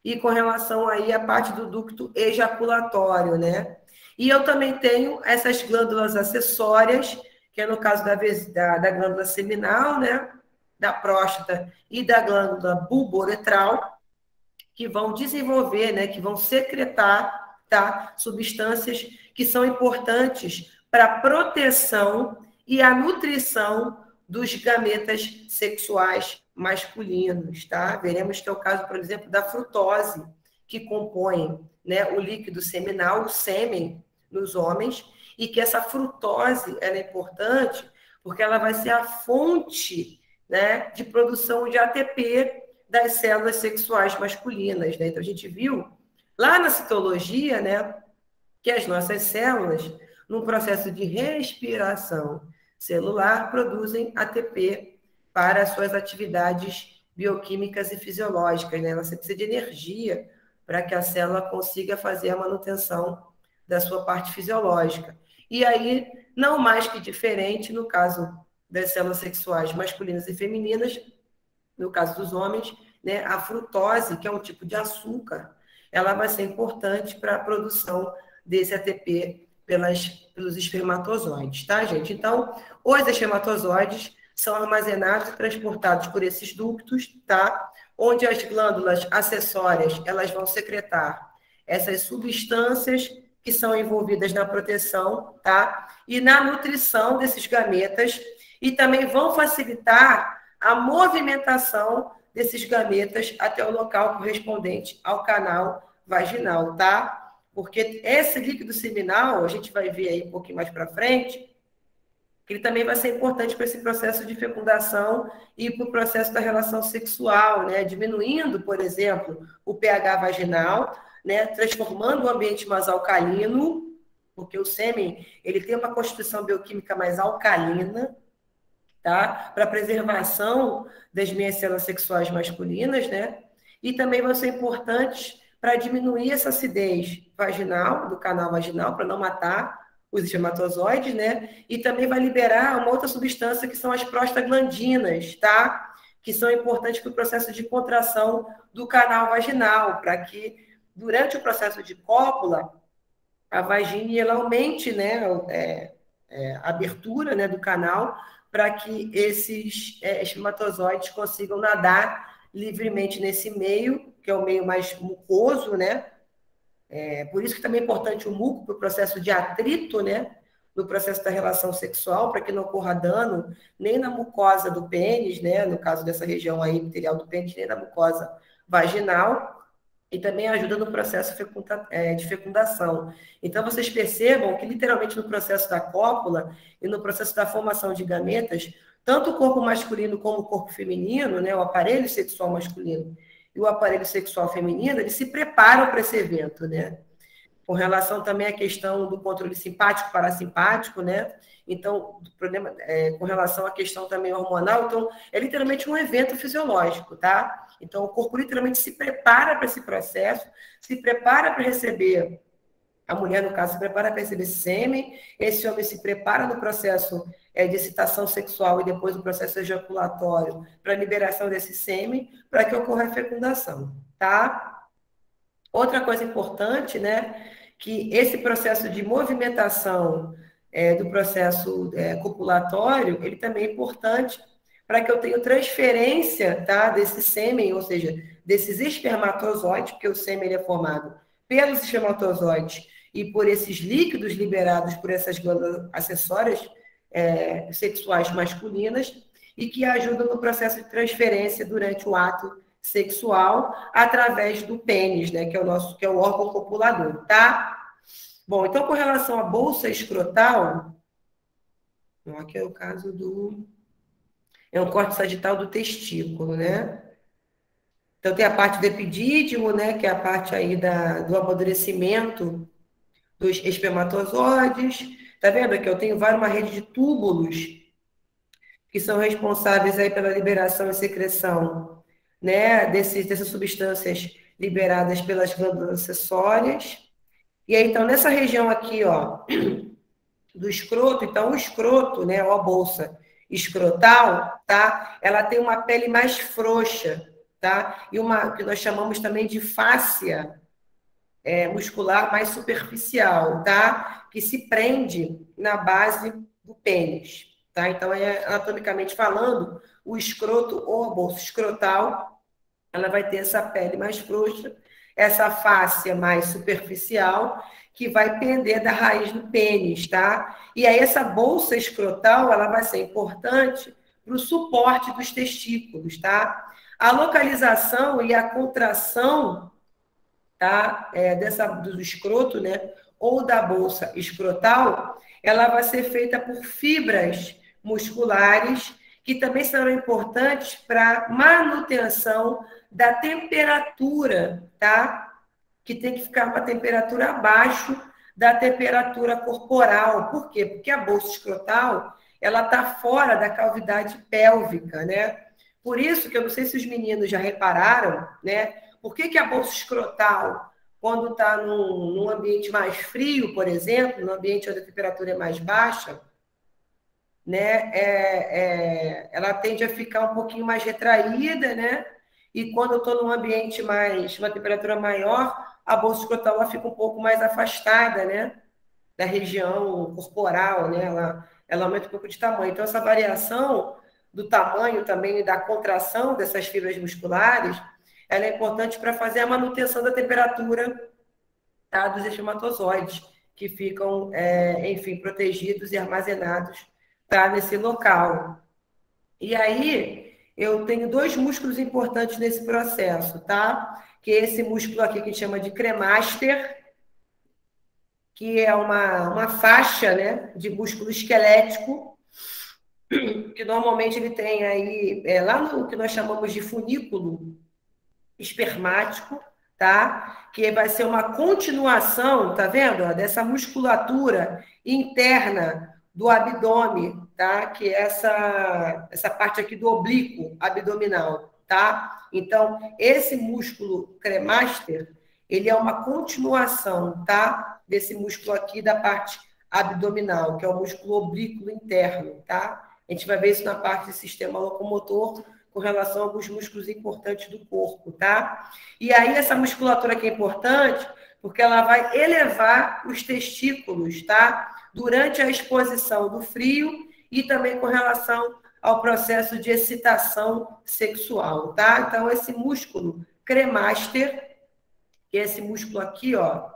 [SPEAKER 1] e com relação aí à parte do ducto ejaculatório, né? E eu também tenho essas glândulas acessórias, que é no caso da glândula seminal, né? Da próstata e da glândula bulbouretral, que vão desenvolver, né? Que vão secretar, tá? Substâncias que são importantes para a proteção e a nutrição dos gametas sexuais masculinos, tá? Veremos que é o caso, por exemplo, da frutose, que compõe, né, o líquido seminal, o sêmen nos homens, e que essa frutose ela é importante porque ela vai ser a fonte, né, de produção de ATP das células sexuais masculinas, né? Então a gente viu lá na citologia, né, que as nossas células, num processo de respiração celular, produzem ATP para suas atividades bioquímicas e fisiológicas, né? Ela precisa de energia para que a célula consiga fazer a manutenção da sua parte fisiológica. E aí, não mais que diferente no caso das células sexuais masculinas e femininas, no caso dos homens, né, a frutose, que é um tipo de açúcar, ela vai ser importante para a produção desse ATP pelos espermatozoides, tá, gente? Então, os espermatozoides são armazenados e transportados por esses ductos, tá? Onde as glândulas acessórias, elas vão secretar essas substâncias que são envolvidas na proteção, tá? E na nutrição desses gametas, e também vão facilitar a movimentação desses gametas até o local correspondente ao canal vaginal, tá? Porque esse líquido seminal, a gente vai ver aí um pouquinho mais para frente, que ele também vai ser importante para esse processo de fecundação e para o processo da relação sexual, né? Diminuindo, por exemplo, o pH vaginal, né? Transformando o ambiente mais alcalino, porque o sêmen ele tem uma constituição bioquímica mais alcalina, tá? Para preservação das minhas células sexuais masculinas, né? E também vão ser importantes para diminuir essa acidez vaginal, do canal vaginal, para não matar os espermatozoides, né? E também vai liberar uma outra substância que são as prostaglandinas, tá? Que são importantes para o processo de contração do canal vaginal, para que durante o processo de cópula a vagina ela aumente, né? A abertura, né, do canal para que esses espermatozoides consigam nadar livremente nesse meio, que é o meio mais mucoso, né? Por isso que também é importante o muco para o processo de atrito, né? No processo da relação sexual, para que não ocorra dano nem na mucosa do pênis, né? No caso dessa região aí epitelial do pênis, nem na mucosa vaginal. e também ajuda no processo de fecundação. Então, vocês percebam que, literalmente, no processo da cópula e no processo da formação de gametas, tanto o corpo masculino como o corpo feminino, né, o aparelho sexual masculino e o aparelho sexual feminino, eles se preparam para esse evento, né? Com relação também à questão do controle simpático-parasimpático, né? Então, problema, com relação à questão também hormonal, então, é literalmente um evento fisiológico, tá? Então, o corpo literalmente se prepara para esse processo, se prepara para receber, a mulher, no caso, se prepara para receber sêmen, esse homem se prepara no processo de excitação sexual e depois no processo ejaculatório para a liberação desse sêmen, para que ocorra a fecundação, tá? Outra coisa importante, né, que esse processo de movimentação do processo copulatório, ele também é importante para que eu tenha transferência, tá, desse sêmen, ou seja, desses espermatozoides, porque o sêmen ele é formado pelos espermatozoides e por esses líquidos liberados por essas glândulas acessórias sexuais masculinas, e que ajudam no processo de transferência durante o ato sexual através do pênis, né, que é o órgão copulador, tá? Bom, então, com relação à bolsa escrotal, aqui é o caso é um corte sagital do testículo, né? Então, tem a parte do epidídimo, né, que é a parte aí do amadurecimento dos espermatozoides. Tá vendo aqui? Eu tenho uma rede de túbulos que são responsáveis aí pela liberação e secreção, né, dessas substâncias liberadas pelas glândulas acessórias. E aí, então, nessa região aqui, ó, do escroto, então, o escroto, né, ou a bolsa escrotal, tá? Ela tem uma pele mais frouxa, tá? E uma que nós chamamos também de fáscia muscular mais superficial, tá? Que se prende na base do pênis, tá? Então, anatomicamente falando, o escroto ou a bolsa escrotal, ela vai ter essa pele mais frouxa, essa fáscia mais superficial, que vai pender da raiz do pênis, tá? E aí essa bolsa escrotal, ela vai ser importante para o suporte dos testículos, tá? A localização e a contração, tá? Do escroto, né? Ou da bolsa escrotal, ela vai ser feita por fibras musculares que também serão importantes para manutenção da temperatura, tá? Que tem que ficar uma temperatura abaixo da temperatura corporal. Por quê? Porque a bolsa escrotal, ela está fora da cavidade pélvica, né? Por isso que eu não sei se os meninos já repararam, né? Por que a bolsa escrotal, quando está num ambiente mais frio, por exemplo, num ambiente onde a temperatura é mais baixa, né, ela tende a ficar um pouquinho mais retraída, né? E quando eu estou num ambiente uma temperatura maior, a bolsa escrotal ela fica um pouco mais afastada, né? Da região corporal, né? Ela aumenta um pouco de tamanho. Então, essa variação do tamanho também e da contração dessas fibras musculares, ela é importante para fazer a manutenção da temperatura, tá, dos espermatozoides, que ficam, enfim, protegidos e armazenados, tá, nesse local. E aí, eu tenho dois músculos importantes nesse processo, tá? Que é esse músculo aqui que a gente chama de cremaster, que é uma faixa, né, de músculo esquelético, que normalmente ele tem aí, lá no que nós chamamos de funículo espermático, tá? Que vai ser uma continuação, tá vendo? Ó, dessa musculatura interna do abdômen, tá? Que é essa parte aqui do oblíquo abdominal, tá? Então, esse músculo cremaster, ele é uma continuação, tá? Desse músculo aqui da parte abdominal, que é o músculo oblíquo interno, tá? A gente vai ver isso na parte do sistema locomotor, com relação a alguns músculos importantes do corpo, tá? E aí essa musculatura aqui é importante porque ela vai elevar os testículos, tá? Durante a exposição do frio e também com relação ao processo de excitação sexual, tá? Então, esse músculo cremaster, que é esse músculo aqui, ó,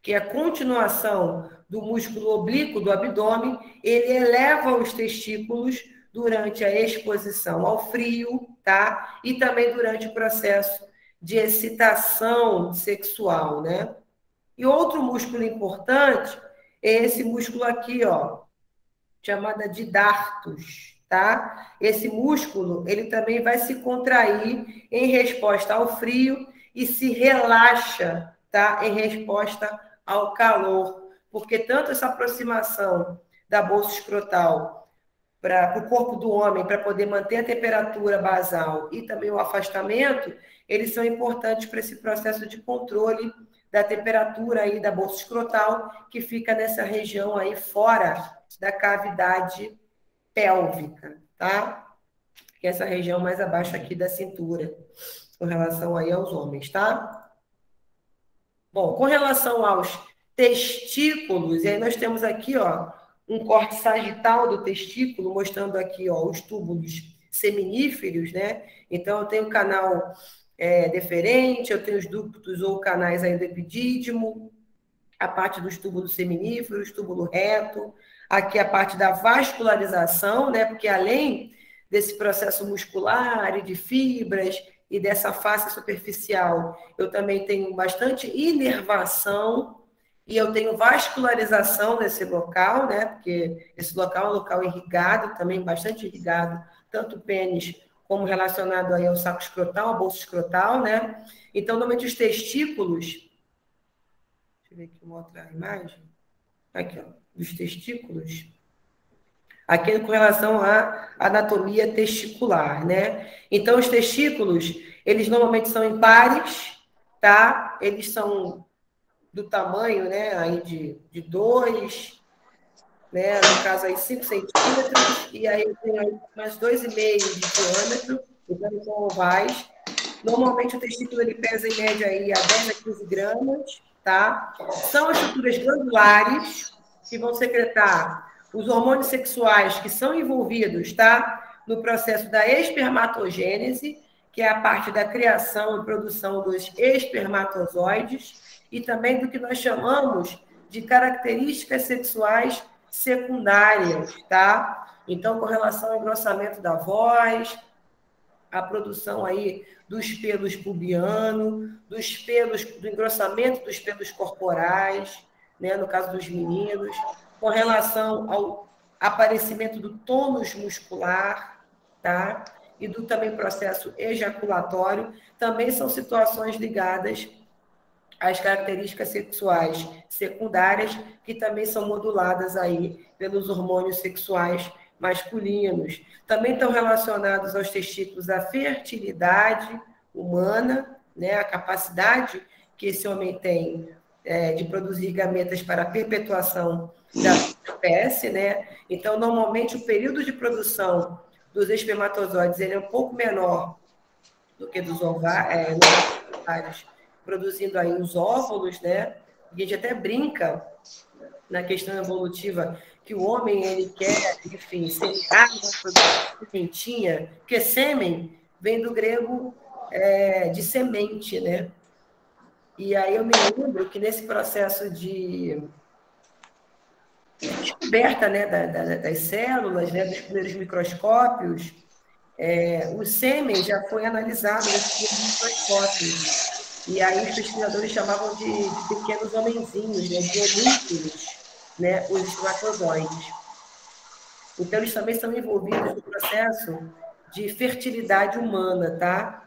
[SPEAKER 1] que é a continuação do músculo oblíquo do abdômen, ele eleva os testículos durante a exposição ao frio, tá? E também durante o processo de excitação sexual, né? E outro músculo importante é esse músculo aqui, ó, chamado de dartos, tá? Esse músculo, ele também vai se contrair em resposta ao frio e se relaxa, tá? Em resposta ao calor, porque tanto essa aproximação da bolsa escrotal para o corpo do homem, para poder manter a temperatura basal e também o afastamento, eles são importantes para esse processo de controle da temperatura aí da bolsa escrotal, que fica nessa região aí fora da cavidade pélvica, tá? Que é essa região mais abaixo aqui da cintura, com relação aí aos homens, tá? Bom, com relação aos testículos, e aí nós temos aqui, ó, um corte sagital do testículo, mostrando aqui, ó, os túbulos seminíferos, né? Então, eu tenho o canal deferente, eu tenho os ductos ou canais aí do epidídimo, a parte dos túbulos seminíferos, túbulo reto, aqui a parte da vascularização, né? Porque além desse processo muscular e de fibras e dessa face superficial, eu também tenho bastante inervação e eu tenho vascularização nesse local, né? Porque esse local é um local irrigado, também bastante irrigado, tanto o pênis como relacionado aí ao saco escrotal, à bolsa escrotal, né? Então, normalmente os testículos, deixa eu ver aqui uma outra imagem, aqui, ó, dos testículos, aqui com relação à anatomia testicular, né? Então, os testículos, eles normalmente são impares, tá? Eles são do tamanho, né, aí de 2, né, no caso aí 5 centímetros, e aí eu tenho aí mais 2,5 de diâmetro, então são ovais. Normalmente o testículo ele pesa em média aí a 10 a 15 gramas, tá? São as estruturas glandulares que vão secretar os hormônios sexuais que são envolvidos, tá? No processo da espermatogênese, que é a parte da criação e produção dos espermatozoides, e também do que nós chamamos de características sexuais secundárias, tá? Então, com relação ao engrossamento da voz, a produção aí dos pelos pubianos, dos pelos, do engrossamento dos pelos corporais, né, no caso dos meninos, com relação ao aparecimento do tônus muscular, tá? E do também processo ejaculatório, também são situações ligadas às características sexuais secundárias, que também são moduladas aí pelos hormônios sexuais masculinos. Também estão relacionados aos testículos a fertilidade humana, né, a capacidade que esse homem tem de produzir gametas para a perpetuação da espécie, né? Então, normalmente, o período de produção dos espermatozoides ele é um pouco menor do que dos ovários, produzindo aí os óvulos, né? E a gente até brinca na questão evolutiva que o homem ele quer, enfim, semear uma sementinha, porque sêmen vem do grego de semente, né? E aí eu me lembro que nesse processo de descoberta, né, das células, né, dos primeiros microscópios, o sêmen já foi analisado nesses microscópios. E aí os pesquisadores chamavam de pequenos homenzinhos, né, de homínculos, né, os espermatozoides. Então, eles também são envolvidos no processo de fertilidade humana, tá?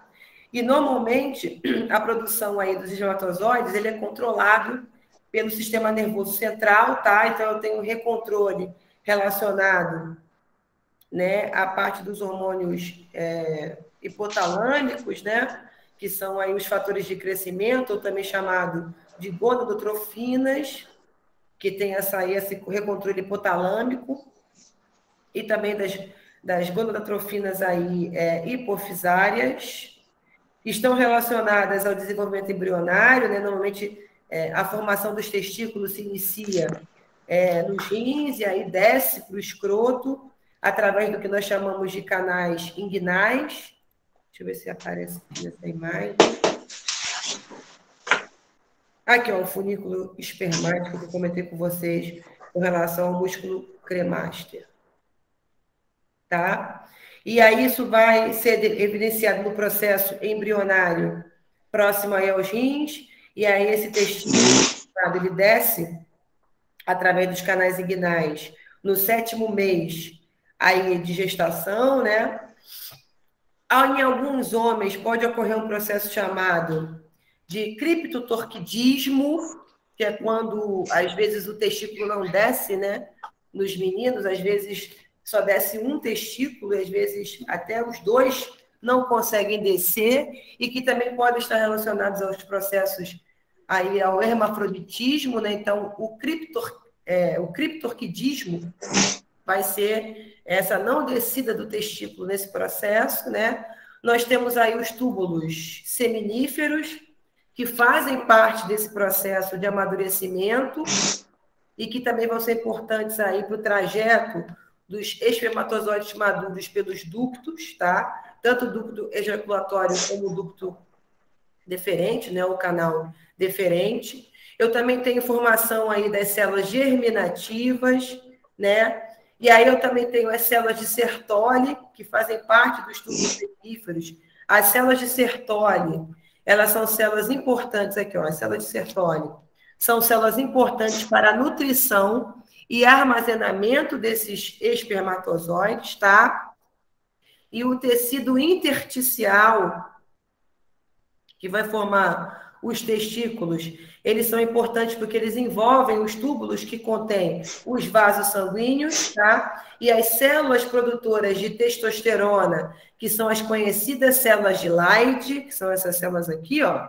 [SPEAKER 1] E, normalmente, a produção aí dos espermatozoides, ele é controlado pelo sistema nervoso central, tá? Então, eu tenho um recontrole relacionado, né, à parte dos hormônios hipotalâmicos, né? Que são aí os fatores de crescimento, ou também chamado de gonadotrofinas, que tem esse recontrole hipotalâmico, e também das gonadotrofinas aí, hipofisárias, estão relacionadas ao desenvolvimento embrionário, né? Normalmente a formação dos testículos se inicia nos rins e aí desce para o escroto, através do que nós chamamos de canais inguinais. Deixa eu ver se aparece aqui nessa imagem. Aqui, ó, o funículo espermático que eu comentei com vocês com relação ao músculo cremaster. Tá? E aí isso vai ser evidenciado no processo embrionário próximo aí aos rins, e aí esse testículo, ele desce através dos canais inguinais no 7º mês aí de gestação, né? Em alguns homens pode ocorrer um processo chamado de criptotorquidismo, que é quando, às vezes, o testículo não desce, né? Nos meninos, às vezes só desce um testículo, e às vezes até os dois não conseguem descer, e que também podem estar relacionados aos processos aí, ao hermafroditismo, né? Então, o criptorquidismo vai ser essa não descida do testículo nesse processo, né? Nós temos aí os túbulos seminíferos, que fazem parte desse processo de amadurecimento e que também vão ser importantes aí para o trajeto dos espermatozoides maduros pelos ductos, tá? Tanto o ducto ejaculatório como o ducto deferente, né? O canal deferente. Eu também tenho informação aí das células germinativas, né? E aí eu também tenho as células de Sertoli, que fazem parte dos túbulos seminíferos. As células de Sertoli, elas são células importantes aqui, ó, as células de Sertoli. São células importantes para a nutrição e armazenamento desses espermatozoides, tá? E o tecido intersticial, que vai formar os testículos, eles são importantes porque eles envolvem os túbulos que contêm os vasos sanguíneos, tá? E as células produtoras de testosterona, que são as conhecidas células de Leydig, que são essas células aqui, ó.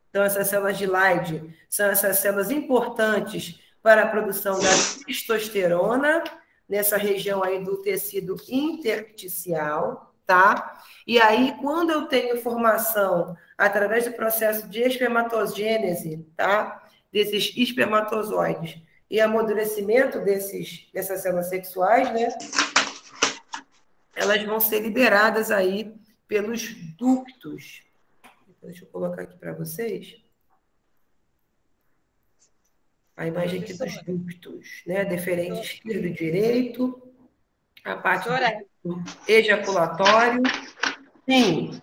[SPEAKER 1] Então, essas células de Leydig são essas células importantes para a produção da testosterona, nessa região aí do tecido intersticial, tá? E aí, quando eu tenho formação através do processo de espermatogênese, tá? Desses espermatozoides e amadurecimento dessas células sexuais, né? Elas vão ser liberadas aí pelos ductos. Deixa eu colocar aqui para vocês. A imagem aqui dos ductos, né? Deferente esquerdo e direito. A parte do ejaculatório. Sim.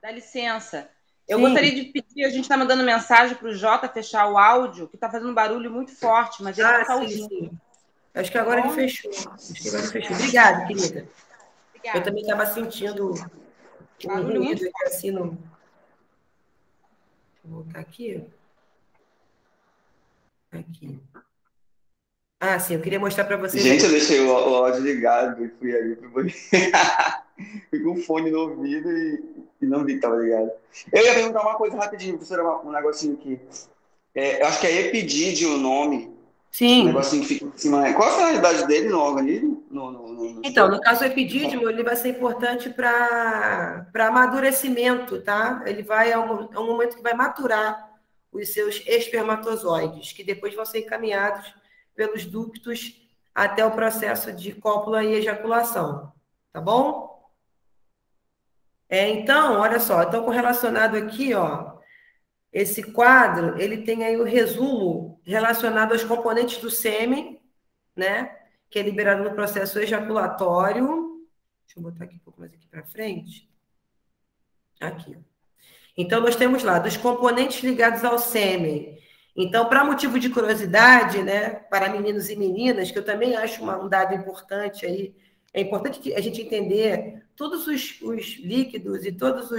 [SPEAKER 3] Dá licença. Eu gostaria de pedir, a gente está mandando mensagem para o Jota fechar o áudio, que está fazendo um barulho muito forte, mas ele está ouvindo.
[SPEAKER 1] Sim. Acho que agora ele fechou. Obrigada, querida. Obrigada. Eu também estava sentindo um ruído aqui assim no... Vou voltar aqui. Aqui. Sim, eu queria mostrar para vocês.
[SPEAKER 2] Gente, eu deixei o áudio ligado e fui ali pro banheiro. Fui com o fone no ouvido e não vi que estava ligado. Eu ia perguntar uma coisa rapidinho, professora, um negocinho aqui. Eu acho que é epidídimo o nome.
[SPEAKER 1] Sim.
[SPEAKER 2] Um negocinho que fica em cima. Qual a finalidade dele no organismo?
[SPEAKER 1] Então, no caso do epidídimo, ele vai ser importante para amadurecimento, tá? Ele vai, é um momento que vai maturar os seus espermatozoides, que depois vão ser encaminhados pelos ductos até o processo de cópula e ejaculação, tá bom? Então, olha só, então correlacionado aqui, ó, esse quadro, ele tem aí o resumo relacionado aos componentes do sêmen, né? Que é liberado no processo ejaculatório. Deixa eu botar aqui um pouco mais aqui para frente. Aqui. Então, nós temos lá dos componentes ligados ao sêmen. Então, para motivo de curiosidade, né, para meninos e meninas, que eu também acho um dado importante aí, é importante a gente entender todos os líquidos e todas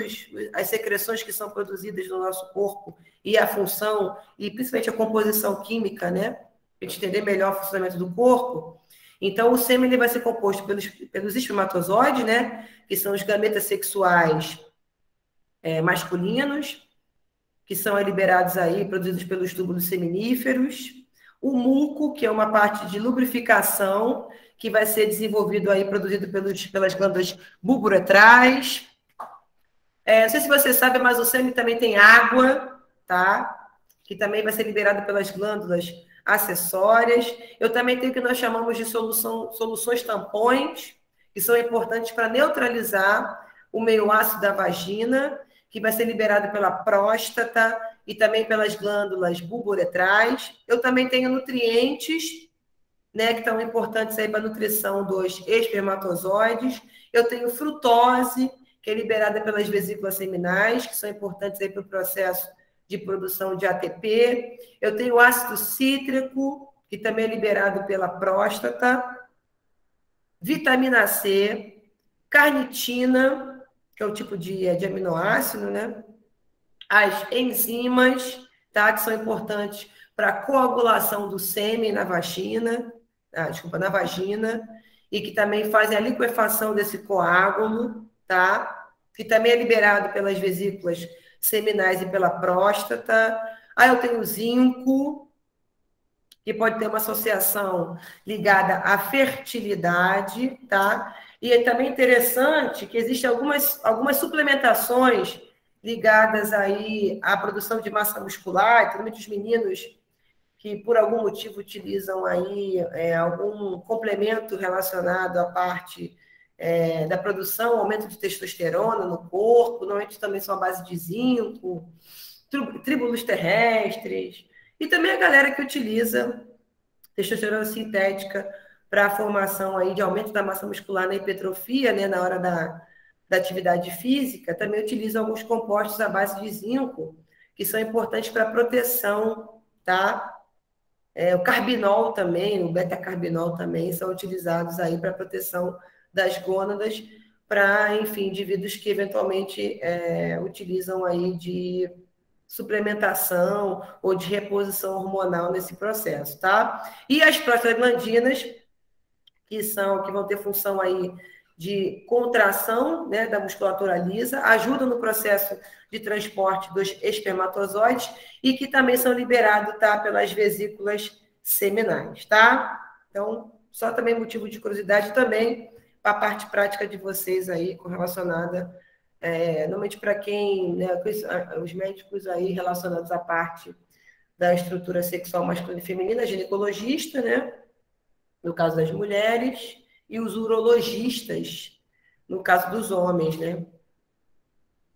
[SPEAKER 1] as secreções que são produzidas no nosso corpo e a função, e principalmente a composição química, né? Para a gente entender melhor o funcionamento do corpo. Então, o sêmen ele vai ser composto pelos espermatozoides, né? Que são os gametas sexuais masculinos, que são liberados aí, produzidos pelos túbulos seminíferos. O muco, que é uma parte de lubrificação, que vai ser desenvolvido aí, produzido pelas glândulas bulbouretrais. Não sei se você sabe, mas o sêmen também tem água, tá? Que também vai ser liberado pelas glândulas acessórias. Eu também tenho o que nós chamamos de soluções tampões, que são importantes para neutralizar o meio ácido da vagina, que vai ser liberado pela próstata e também pelas glândulas bulbouretrais. Eu também tenho nutrientes, né, que estão importantes aí para a nutrição dos espermatozoides. Eu tenho frutose, que é liberada pelas vesículas seminais, que são importantes aí para o processo de produção de ATP. Eu tenho o ácido cítrico, que também é liberado pela próstata. Vitamina C, carnitina, que é o tipo de aminoácido, né? As enzimas, tá? Que são importantes para a coagulação do sêmen na vagina, na vagina, e que também fazem a liquefação desse coágulo, tá? Que também é liberado pelas vesículas seminais e pela próstata. Aí eu tenho zinco, que pode ter uma associação ligada à fertilidade, tá? E é também interessante que existem algumas suplementações ligadas aí à produção de massa muscular, principalmente os meninos que por algum motivo utilizam aí algum complemento relacionado à parte da produção, aumento de testosterona no corpo, normalmente também são à base de zinco, tríbulos terrestres, e também a galera que utiliza testosterona sintética para a formação aí de aumento da massa muscular na hipertrofia, né, na hora da atividade física, também utiliza alguns compostos à base de zinco, que são importantes para a proteção, tá? O carbinol também, o beta-carbinol também são utilizados aí para proteção das gônadas, para, enfim, indivíduos que eventualmente utilizam aí de suplementação ou de reposição hormonal nesse processo, tá? E as prostaglandinas, que vão ter função aí de contração, né, da musculatura lisa, ajudam no processo de transporte dos espermatozoides e que também são liberados, tá, pelas vesículas seminais, tá? Então, só também motivo de curiosidade também para a parte prática de vocês aí, relacionada, normalmente para quem, né, os médicos aí relacionados à parte da estrutura sexual masculina e feminina, ginecologista, né, no caso das mulheres, e os urologistas, no caso dos homens, né?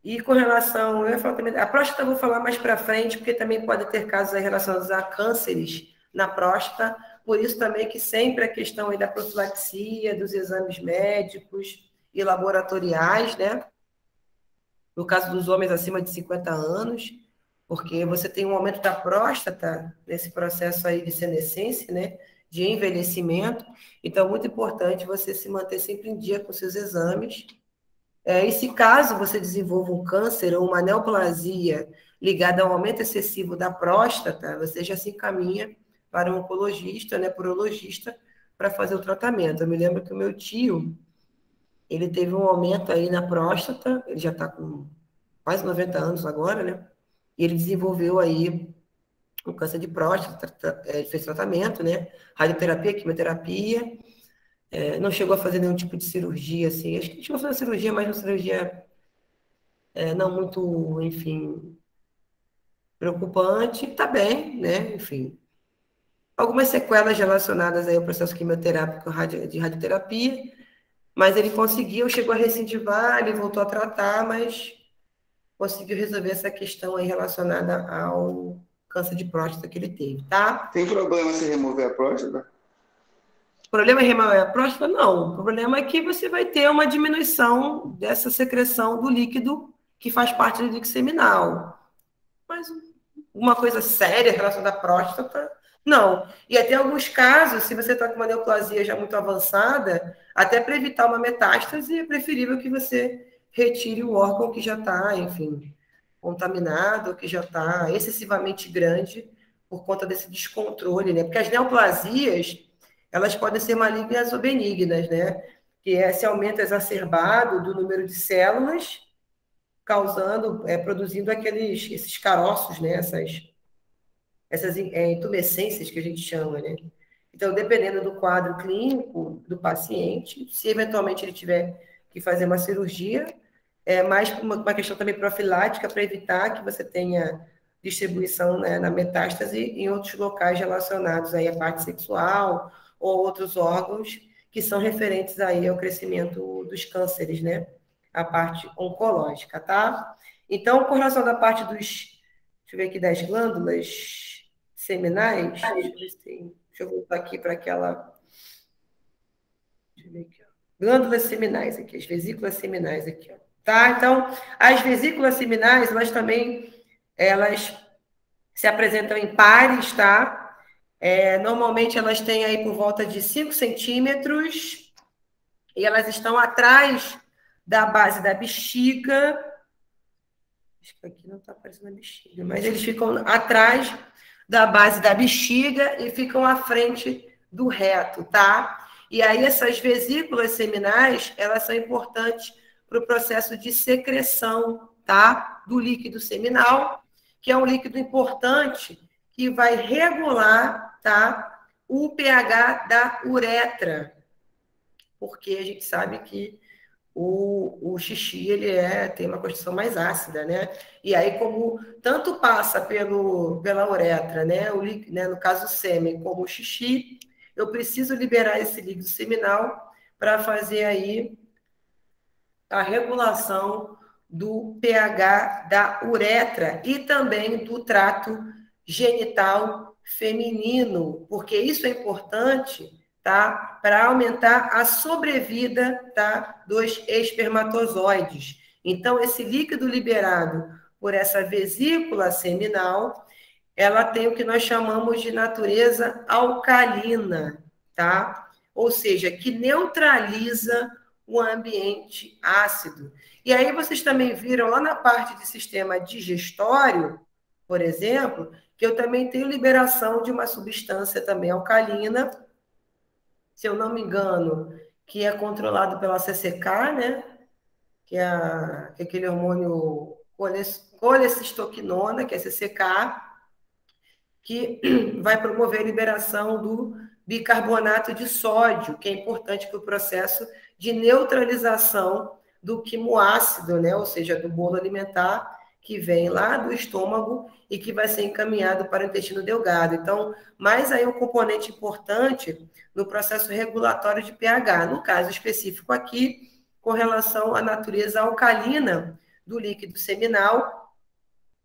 [SPEAKER 1] E com relação, eu ia falar também, a próstata eu vou falar mais para frente, porque também pode ter casos aí relacionados a cânceres na próstata, por isso também que sempre a questão aí da profilaxia, dos exames médicos e laboratoriais, né? No caso dos homens acima de 50 anos, porque você tem um aumento da próstata nesse processo aí de senescência, né? De envelhecimento. Então, é muito importante você se manter sempre em dia com seus exames. E se caso você desenvolva um câncer ou uma neoplasia ligada ao aumento excessivo da próstata, você já se encaminha para um oncologista, né, urologista, para fazer o tratamento. Eu me lembro que o meu tio, ele teve um aumento aí na próstata, ele já está com quase 90 anos agora, né? E ele desenvolveu aí um câncer de próstata, fez tratamento, né? Radioterapia, quimioterapia, não chegou a fazer nenhum tipo de cirurgia, assim. Acho que chegou a fazer cirurgia, mas uma cirurgia não muito, enfim, preocupante. Tá bem, né? Enfim. Algumas sequelas relacionadas aí ao processo quimioterápico de radioterapia, mas ele conseguiu, chegou a recidivar, ele voltou a tratar, mas conseguiu resolver essa questão aí relacionada ao câncer de próstata que ele teve, tá?
[SPEAKER 2] Tem problema se remover a próstata?
[SPEAKER 1] O problema é remover a próstata? Não. O problema é que você vai ter uma diminuição dessa secreção do líquido que faz parte do líquido seminal. Mas uma coisa séria relacionada à próstata, não. E até alguns casos, se você está com uma neoplasia já muito avançada, até para evitar uma metástase, é preferível que você retire o órgão que já está, enfim, contaminado, que já está excessivamente grande por conta desse descontrole, né? Porque as neoplasias, elas podem ser malignas ou benignas, né? Que é esse aumento exacerbado do número de células, causando, produzindo esses caroços, né? Essas intumescências que a gente chama, né? Então, dependendo do quadro clínico do paciente, se eventualmente ele tiver que fazer uma cirurgia, mais uma questão também profilática para evitar que você tenha distribuição, né, na metástase em outros locais relacionados aí à parte sexual ou outros órgãos que são referentes aí ao crescimento dos cânceres, né? A parte oncológica, tá? Então, com relação à parte deixa eu ver aqui, das glândulas seminais, deixa eu voltar aqui para aquela... Deixa eu ver aqui, ó. Glândulas seminais aqui, as vesículas seminais aqui, ó. tá? Então, as vesículas seminais, elas se apresentam em pares, tá? Normalmente elas têm aí por volta de 5 centímetros e elas estão atrás da base da bexiga. Acho que aqui não está aparecendo a bexiga, mas eles ficam atrás da base da bexiga e ficam à frente do reto, tá? E aí essas vesículas seminais, elas são importantes para o processo de secreção, tá? Do líquido seminal, que é um líquido importante que vai regular, tá? O pH da uretra, porque a gente sabe que o xixi tem uma constituição mais ácida, né? E aí, como tanto passa pela uretra, né? No caso o sêmen, como o xixi, eu preciso liberar esse líquido seminal para fazer aí a regulação do pH da uretra e também do trato genital feminino, porque isso é importante, tá? Para aumentar a sobrevida, tá? Dos espermatozoides. Então, esse líquido liberado por essa vesícula seminal, ela tem o que nós chamamos de natureza alcalina, tá? Ou seja, que neutraliza o ambiente ácido. E aí vocês também viram lá na parte de sistema digestório, por exemplo, que eu também tenho liberação de uma substância também alcalina, se eu não me engano, que é controlado pela CCK, né? Que é aquele hormônio colecistoquinona, que é CCK, que vai promover a liberação do bicarbonato de sódio, que é importante para o processo de neutralização do quimoácido, né? Ou seja, do bolo alimentar que vem lá do estômago e que vai ser encaminhado para o intestino delgado. Então, mais aí um componente importante no processo regulatório de pH, no caso específico aqui, com relação à natureza alcalina do líquido seminal,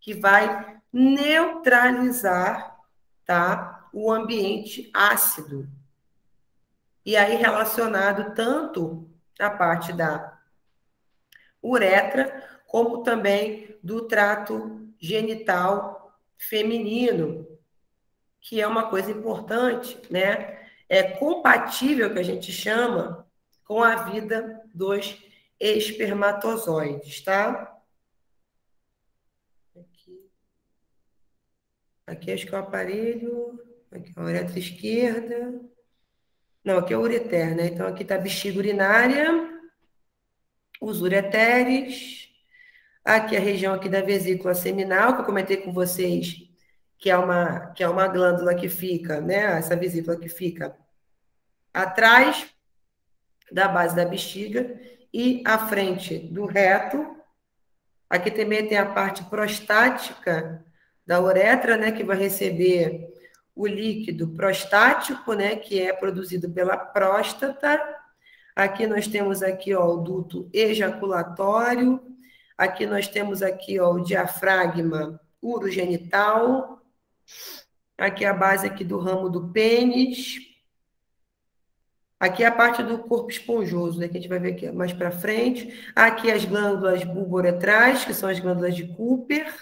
[SPEAKER 1] que vai neutralizar, tá, o ambiente ácido. E aí relacionado tanto à parte da uretra, como também do trato genital feminino, que é uma coisa importante, né? É compatível, que a gente chama, com a vida dos espermatozoides, tá? Aqui acho que é o aparelho, aqui é a uretra esquerda. Não, aqui é o ureter, né? Então aqui está a bexiga urinária, os ureteres, aqui a região aqui da vesícula seminal, que eu comentei com vocês, que é uma glândula que fica, né? Essa vesícula que fica atrás da base da bexiga e à frente do reto. Aqui também tem a parte prostática da uretra, né? Que vai receber o líquido prostático, né? Que é produzido pela próstata. Aqui nós temos aqui, ó, o duto ejaculatório. Aqui nós temos aqui, ó, o diafragma urogenital. Aqui a base aqui do ramo do pênis. Aqui a parte do corpo esponjoso, né, que a gente vai ver aqui mais para frente. Aqui as glândulas bulbouretrais, que são as glândulas de Cooper.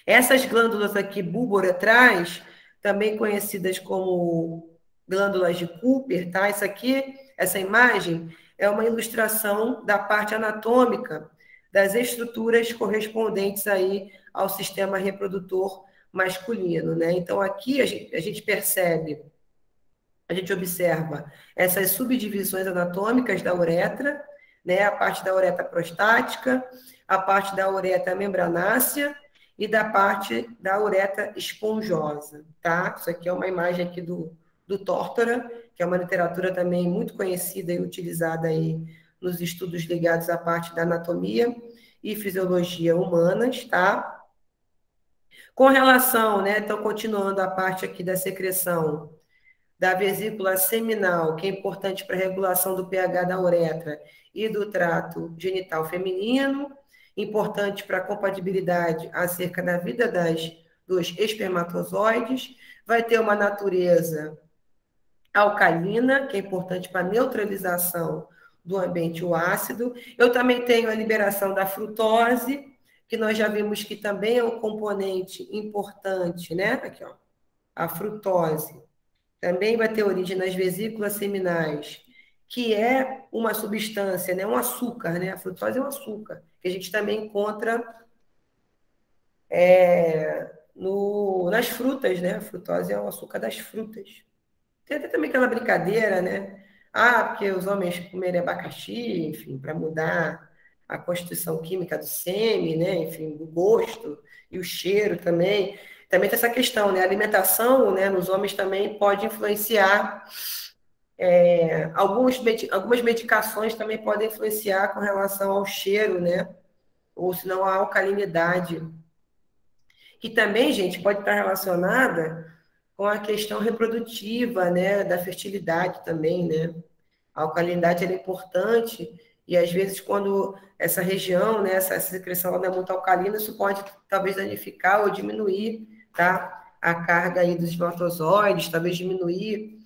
[SPEAKER 1] Essas glândulas aqui bulbouretrais, também conhecidas como glândulas de Cooper, tá? Isso aqui, essa imagem, é uma ilustração da parte anatômica das estruturas correspondentes aí ao sistema reprodutor masculino, né? Então, aqui a gente percebe, a gente observa essas subdivisões anatômicas da uretra, né? A parte da uretra prostática, a parte da uretra membranácea e da parte da uretra esponjosa, tá? Isso aqui é uma imagem aqui do Tórtora, que é uma literatura também muito conhecida e utilizada aí nos estudos ligados à parte da anatomia e fisiologia humanas, tá? Com relação, né, então continuando a parte aqui da secreção da vesícula seminal, que é importante para a regulação do pH da uretra e do trato genital feminino, importante para a compatibilidade acerca da vida dos espermatozoides, vai ter uma natureza alcalina, que é importante para a neutralização do ambiente o ácido. Eu também tenho a liberação da frutose, que nós já vimos que também é um componente importante, né? Aqui, ó, a frutose. Também vai ter origem nas vesículas seminais, que é uma substância, né? Um açúcar, né? A frutose é um açúcar, que a gente também encontra nas frutas, né? A frutose é o açúcar das frutas. Tem até também aquela brincadeira, né? Ah, porque os homens comerem abacaxi, enfim, para mudar a constituição química do sêmen, né? Enfim, o gosto e o cheiro também. Também tem essa questão, né? A alimentação, né, nos homens também pode influenciar. Algumas medicações também podem influenciar com relação ao cheiro, né? Ou se não, a alcalinidade. Que também, gente, pode estar relacionada com a questão reprodutiva, né? Da fertilidade também, né? A alcalinidade é importante e, às vezes, quando essa região, né, essa secreção não é muito alcalina, isso pode, talvez, danificar ou diminuir, tá? A carga aí dos espermatozoides, talvez diminuir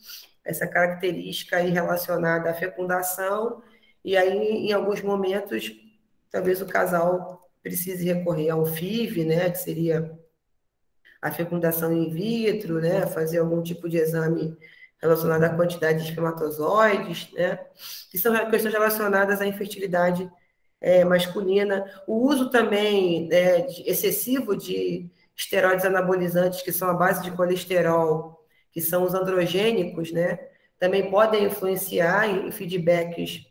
[SPEAKER 1] essa característica aí relacionada à fecundação, e aí, em alguns momentos, talvez o casal precise recorrer ao FIV, né, que seria a fecundação in vitro, né, fazer algum tipo de exame relacionado à quantidade de espermatozoides, né, que são questões relacionadas à infertilidade masculina. O uso também excessivo de esteroides anabolizantes, que são a base de colesterol, que são os androgênicos, né, também podem influenciar em feedbacks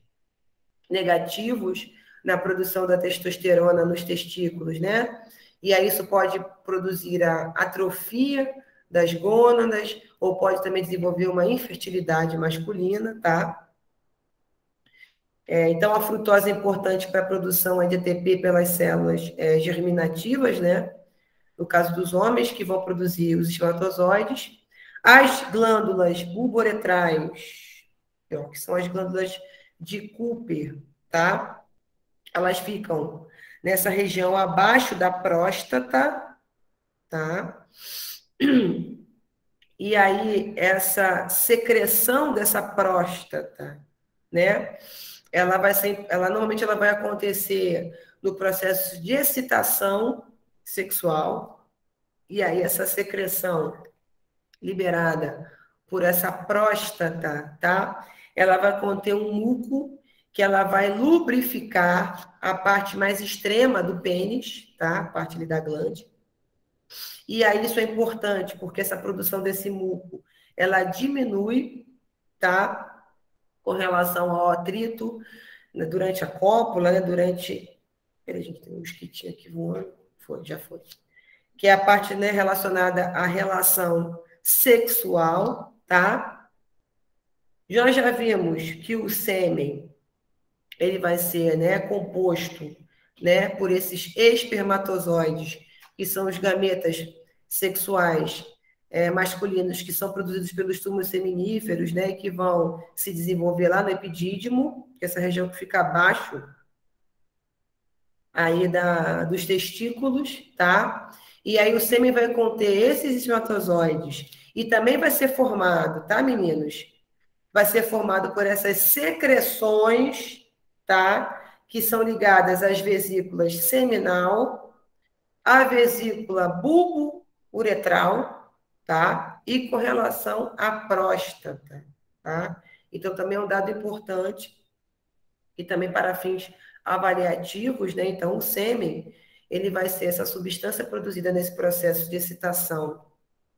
[SPEAKER 1] negativos na produção da testosterona nos testículos, né? E aí isso pode produzir a atrofia das gônadas, ou pode também desenvolver uma infertilidade masculina, tá? Então, a frutose é importante para a produção de ATP pelas células germinativas, né? No caso dos homens, que vão produzir os espermatozoides. As glândulas bulboretrais, que são as glândulas de Cooper, tá? Elas ficam nessa região abaixo da próstata, tá? E aí, essa secreção dessa próstata, né? Normalmente ela vai acontecer no processo de excitação sexual, e aí essa secreção liberada por essa próstata, tá? Ela vai conter um muco que ela vai lubrificar a parte mais extrema do pênis, tá? A parte ali da glande. E aí isso é importante, porque essa produção desse muco, ela diminui, tá? Com relação ao atrito, né, durante a cópula, né? Peraí, gente, tem um mosquitinho aqui voando. Já foi. Que é a parte, né, relacionada à relação sexual, tá? Nós já vimos que o sêmen, ele vai ser, né, composto, né, por esses espermatozoides, que são os gametas sexuais masculinos, que são produzidos pelos túmulos seminíferos, né, que vão se desenvolver lá no epidídimo, que é essa região que fica abaixo aí dos testículos, tá? E aí o sêmen vai conter esses espermatozoides e também vai ser formado, tá, meninos? Vai ser formado por essas secreções, tá? Que são ligadas às vesículas seminal, à vesícula bulbo-uretral, tá? E com relação à próstata, tá? Então, também é um dado importante e também para fins avaliativos, né? Então, o sêmen, ele vai ser essa substância produzida nesse processo de excitação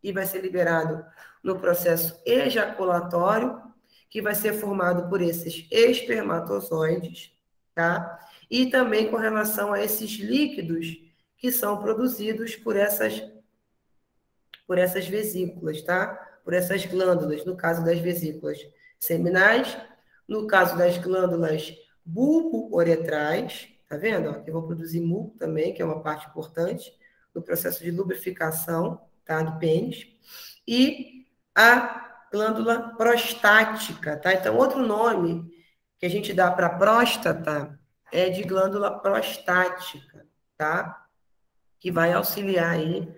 [SPEAKER 1] e vai ser liberado no processo ejaculatório, que vai ser formado por esses espermatozoides, tá? E também com relação a esses líquidos que são produzidos por essas vesículas, tá? Por essas glândulas, no caso das vesículas seminais, no caso das glândulas bulbo-uretrais, tá vendo? Ó, que vão produzir muco também, que é uma parte importante do processo de lubrificação, tá? Do pênis. E a glândula prostática, tá? Então, outro nome que a gente dá para a próstata é de glândula prostática, tá? Que vai auxiliar aí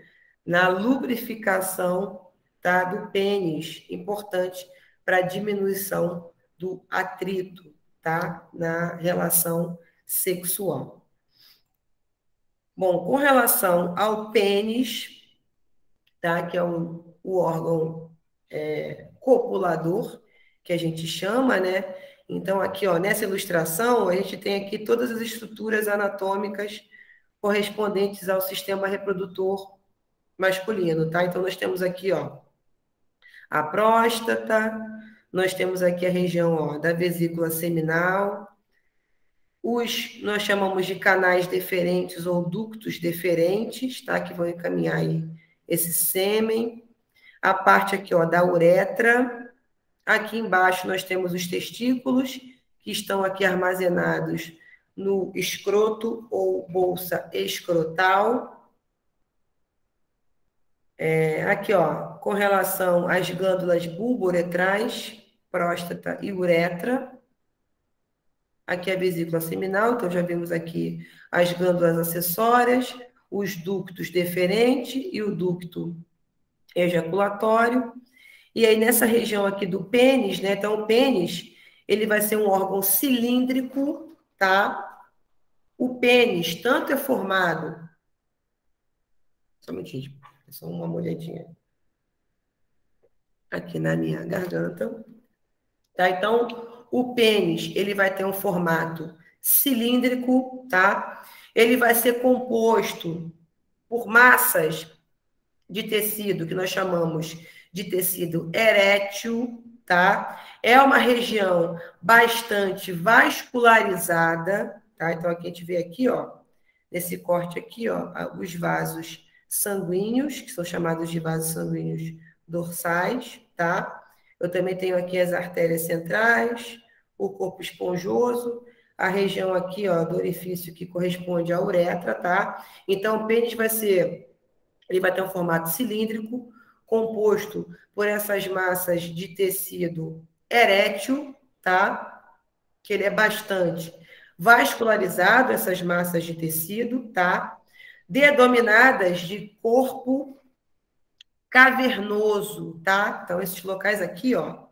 [SPEAKER 1] na lubrificação, tá? Do pênis, importante para a diminuição do atrito, tá? Na relação sexual. Bom, com relação ao pênis, tá? Que é o órgão copulador, que a gente chama, né? Então, aqui, ó, nessa ilustração, a gente tem aqui todas as estruturas anatômicas correspondentes ao sistema reprodutor masculino, tá? Então, nós temos aqui, ó, a próstata, nós temos aqui a região, ó, da vesícula seminal, nós chamamos de canais deferentes ou ductos deferentes, tá? Que vão encaminhar aí esse sêmen. A parte aqui, ó, da uretra. Aqui embaixo nós temos os testículos, que estão aqui armazenados no escroto ou bolsa escrotal. Aqui, ó, com relação às glândulas bulbouretrais, próstata e uretra. Aqui é a vesícula seminal, então já vimos aqui as glândulas acessórias, os ductos deferente e o ducto ejaculatório. E aí, nessa região aqui do pênis, né? Então, o pênis, ele vai ser um órgão cilíndrico, tá? O pênis tanto é formado... Só um minutinho, só uma molhadinha aqui na minha garganta. Tá? Então, o pênis, ele vai ter um formato cilíndrico, tá? Ele vai ser composto por massas de tecido que nós chamamos de tecido erétil, tá? É uma região bastante vascularizada, tá? Então, aqui a gente vê aqui, ó, nesse corte aqui, ó, os vasos sanguíneos, que são chamados de vasos sanguíneos dorsais, tá? Eu também tenho aqui as artérias centrais, o corpo esponjoso, a região aqui, ó, do orifício que corresponde à uretra, tá? Então, o pênis ele vai ter um formato cilíndrico, composto por essas massas de tecido erétil, tá? Que ele é bastante vascularizado, essas massas de tecido, tá? Denominadas de corpo cavernoso, tá? Então, esses locais aqui, ó,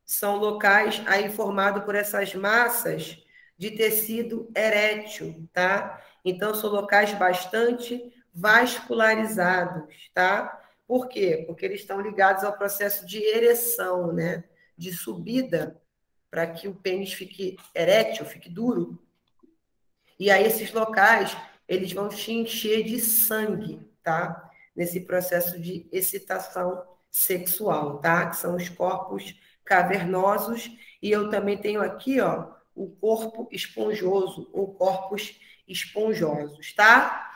[SPEAKER 1] são locais aí formados por essas massas de tecido erétil, tá? Então, são locais bastante vascularizados, tá? Por quê? Porque eles estão ligados ao processo de ereção, né? De subida, para que o pênis fique erétil, fique duro. E aí, esses locais, eles vão te encher de sangue, tá? Nesse processo de excitação sexual, tá? Que são os corpos cavernosos. E eu também tenho aqui, ó, o corpo esponjoso, ou corpos esponjosos, tá?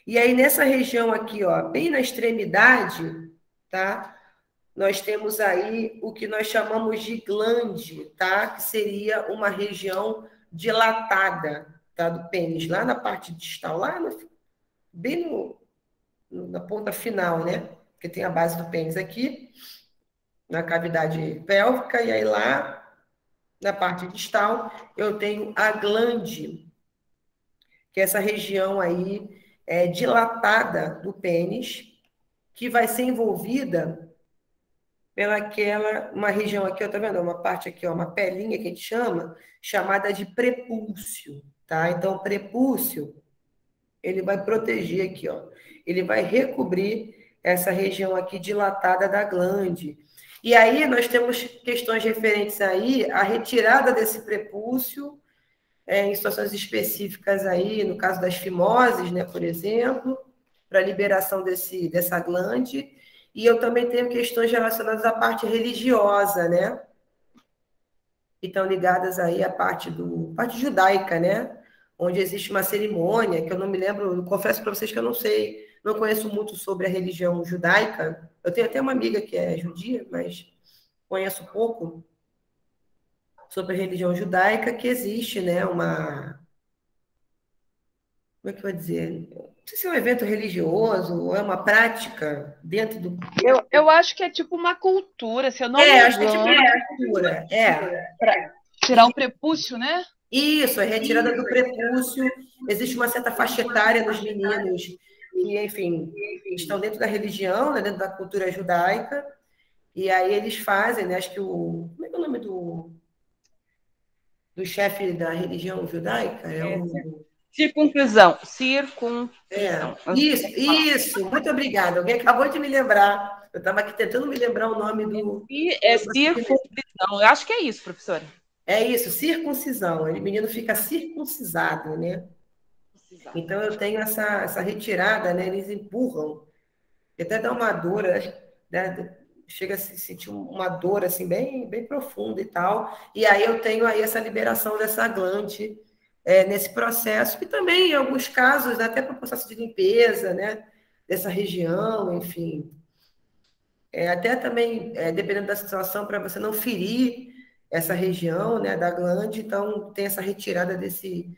[SPEAKER 1] E aí, nessa região aqui, ó, bem na extremidade, tá? Nós temos aí o que nós chamamos de glande, tá? Que seria uma região dilatada, tá? Do pênis, lá na parte distal, lá bem na ponta final, né? Porque tem a base do pênis aqui, na cavidade pélvica, e aí lá, na parte distal, eu tenho a glande, que é essa região aí dilatada do pênis, que vai ser envolvida uma região aqui, ó, tá vendo? Uma parte aqui, ó, uma pelinha que a gente chama, chamada de prepúcio, tá? Então, o prepúcio, ele vai proteger aqui, ó, ele vai recobrir essa região aqui dilatada da glande. E aí, nós temos questões referentes aí à retirada desse prepúcio, em situações específicas aí, no caso das fimoses, né, por exemplo, para liberação dessa glande. E eu também tenho questões relacionadas à parte religiosa, né? Que estão ligadas aí à parte judaica, né? Onde existe uma cerimônia, que eu não me lembro, eu confesso para vocês que eu não sei, não conheço muito sobre a religião judaica. Eu tenho até uma amiga que é judia, mas conheço pouco sobre a religião judaica, que existe, né, como é que eu vou dizer? Não sei se é um evento religioso ou é uma prática dentro do...
[SPEAKER 4] Eu acho que é tipo uma cultura, se eu não me engano.
[SPEAKER 1] Acho que é tipo uma cultura,
[SPEAKER 4] Para tirar o prepúcio, né?
[SPEAKER 1] Isso, a retirada do prepúcio. Existe uma certa faixa etária nos meninos que, enfim, estão dentro da religião, né, dentro da cultura judaica, e aí eles fazem, né, acho que como é que é o nome do chefe da religião judaica,
[SPEAKER 3] circuncisão.
[SPEAKER 1] Isso, muito obrigada. Alguém acabou de me lembrar. Eu estava aqui tentando me lembrar o nome do...
[SPEAKER 3] circuncisão. Eu acho que é isso, professora.
[SPEAKER 1] É isso, circuncisão. O menino fica circuncisado, né? Então, eu tenho essa retirada, né? Eles empurram. Até dá uma dor, né? Chega a se sentir uma dor, assim, bem, bem profunda e tal. E aí eu tenho aí essa liberação dessa glande nesse processo, que também, em alguns casos, até para o processo de limpeza, né? Dessa região, enfim. Até também, dependendo da situação, para você não ferir essa região, né, da glande, então tem essa retirada desse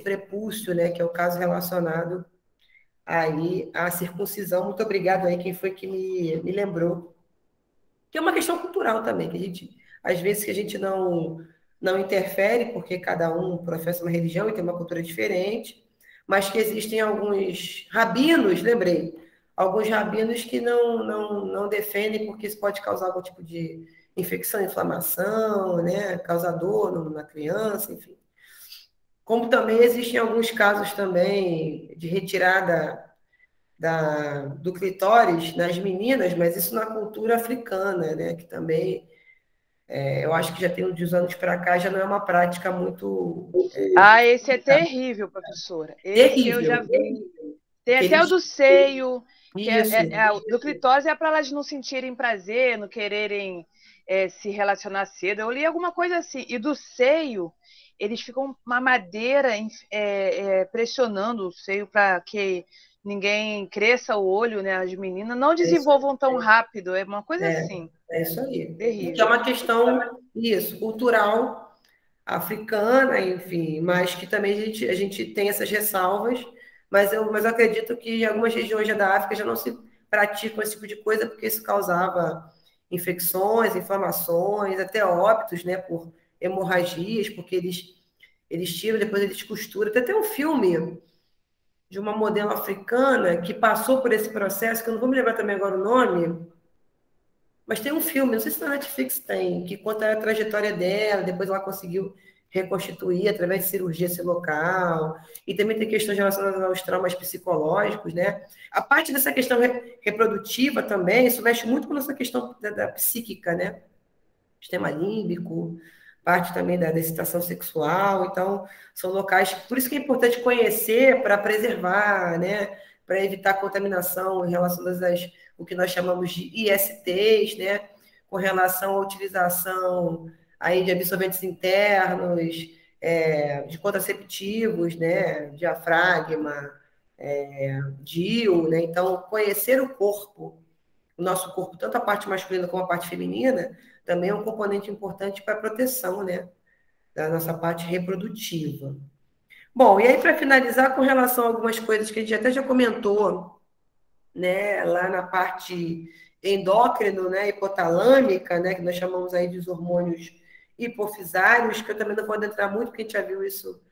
[SPEAKER 1] prepúcio, né, que é o caso relacionado aí à circuncisão. Muito obrigado aí quem foi que me lembrou. Que é uma questão cultural também, que a gente, às vezes, que a gente não interfere, porque cada um professa uma religião e tem uma cultura diferente, mas que existem alguns rabinos, lembrei, alguns rabinos que não defendem, porque isso pode causar algum tipo de infecção, inflamação, né? Causar dor na criança, enfim. Como também existem alguns casos também de retirada do clitóris nas meninas, mas isso na cultura africana, né? Que também, eu acho que já tem uns anos para cá, já não é uma prática muito...
[SPEAKER 4] esse é terrível, professora. Esse
[SPEAKER 1] terrível.
[SPEAKER 4] Eu já vi. Tem até o do seio, que do clitóris é para elas não sentirem prazer, não quererem se relacionar cedo. Eu li alguma coisa assim. E do seio, eles ficam uma madeira pressionando o seio para que ninguém cresça o olho, né? As meninas não desenvolvam tão rápido. É uma coisa assim.
[SPEAKER 1] É isso aí.
[SPEAKER 4] Terrível.
[SPEAKER 1] Que é uma questão, cultural, africana, enfim, mas que também a gente tem essas ressalvas, mas eu acredito que em algumas regiões da África já não se praticam esse tipo de coisa, porque isso causava infecções, inflamações, até óbitos, né, por hemorragias, porque eles tiram, depois eles costuram. Até tem um filme de uma modelo africana que passou por esse processo, que eu não vou me lembrar também agora o nome, mas tem um filme, não sei se na Netflix tem, que conta a trajetória dela, depois ela conseguiu reconstituir através de cirurgia esse local, e também tem questões relacionadas aos traumas psicológicos, né? A parte dessa questão reprodutiva também, isso mexe muito com a nossa questão da psíquica, né? Sistema límbico, parte também da excitação sexual, então são locais, por isso que é importante conhecer para preservar, né? Para evitar contaminação em relação o que nós chamamos de ISTs, né? Com relação à utilização aí de absorventes internos, de contraceptivos, né? Diafragma, DIU, né? Então, conhecer o corpo, o nosso corpo, tanto a parte masculina como a parte feminina, também é um componente importante para a proteção, né? Da nossa parte reprodutiva. Bom, e aí, para finalizar, com relação a algumas coisas que a gente até já comentou, né, lá na parte endócrino, né, hipotalâmica, né, que nós chamamos aí de hormônios hipofisários, que eu também não vou entrar muito, porque a gente já viu isso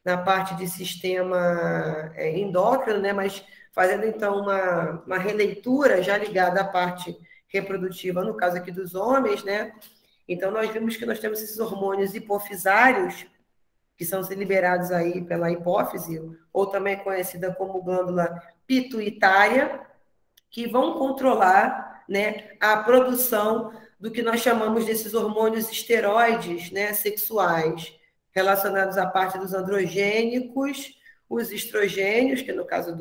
[SPEAKER 1] na parte de sistema endócrino, né, mas fazendo, então, uma releitura já ligada à parte reprodutiva, no caso aqui dos homens, né, então nós vimos que nós temos esses hormônios hipofisários, que são liberados aí pela hipófise, ou também conhecida como glândula pituitária, que vão controlar, né, a produção do que nós chamamos desses hormônios esteroides, né, sexuais, relacionados à parte dos androgênicos, os estrogênios, que é no caso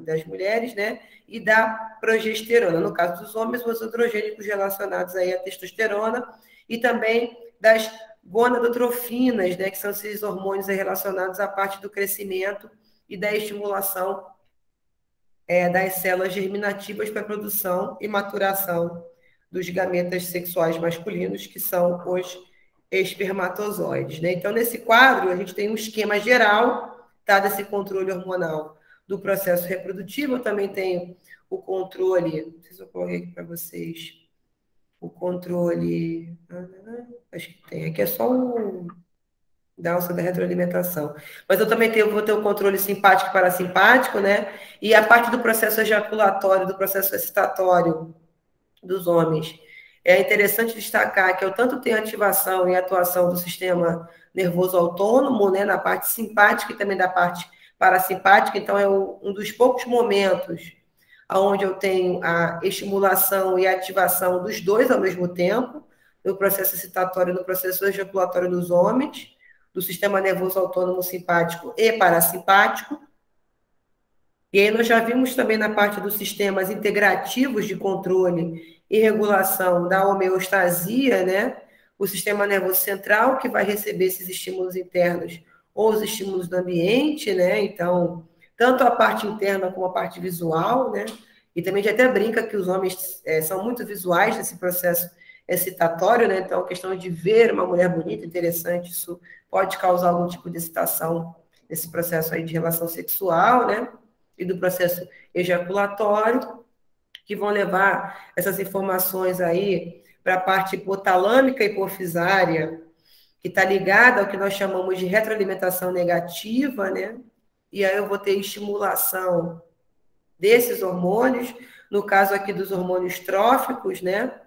[SPEAKER 1] das mulheres, né, e da progesterona. No caso dos homens, os androgênicos relacionados aí à testosterona e também das gonadotrofinas, né, que são esses hormônios relacionados à parte do crescimento e da estimulação das células germinativas para a produção e maturação dos gametas sexuais masculinos, que são os espermatozoides, né? Então, nesse quadro, a gente tem um esquema geral, tá, desse controle hormonal do processo reprodutivo. Eu também tenho o controle, não sei se eu coloquei aqui para vocês, o controle, acho que tem, aqui é só da alça da retroalimentação. Mas eu também vou ter o controle simpático e parasimpático, né? E a parte do processo ejaculatório, do processo excitatório dos homens, é interessante destacar que eu tanto tenho ativação e atuação do sistema nervoso autônomo, né, na parte simpática e também da parte parasimpática, então é um dos poucos momentos onde eu tenho a estimulação e a ativação dos dois ao mesmo tempo, no processo excitatório e no processo ejaculatório dos homens, do sistema nervoso autônomo simpático e parasimpático. E aí nós já vimos também na parte dos sistemas integrativos de controle e regulação da homeostasia, né? O sistema nervoso central, que vai receber esses estímulos internos ou os estímulos do ambiente, né? Então, tanto a parte interna como a parte visual, né? E também a gente até brinca que os homens são muito visuais nesse processo excitatório, né? Então, a questão de ver uma mulher bonita, interessante, isso pode causar algum tipo de excitação nesse processo aí de relação sexual, né? E do processo ejaculatório, que vão levar essas informações aí para a parte hipotalâmica e hipofisária, que está ligada ao que nós chamamos de retroalimentação negativa, né? E aí eu vou ter estimulação desses hormônios, no caso aqui dos hormônios tróficos, né?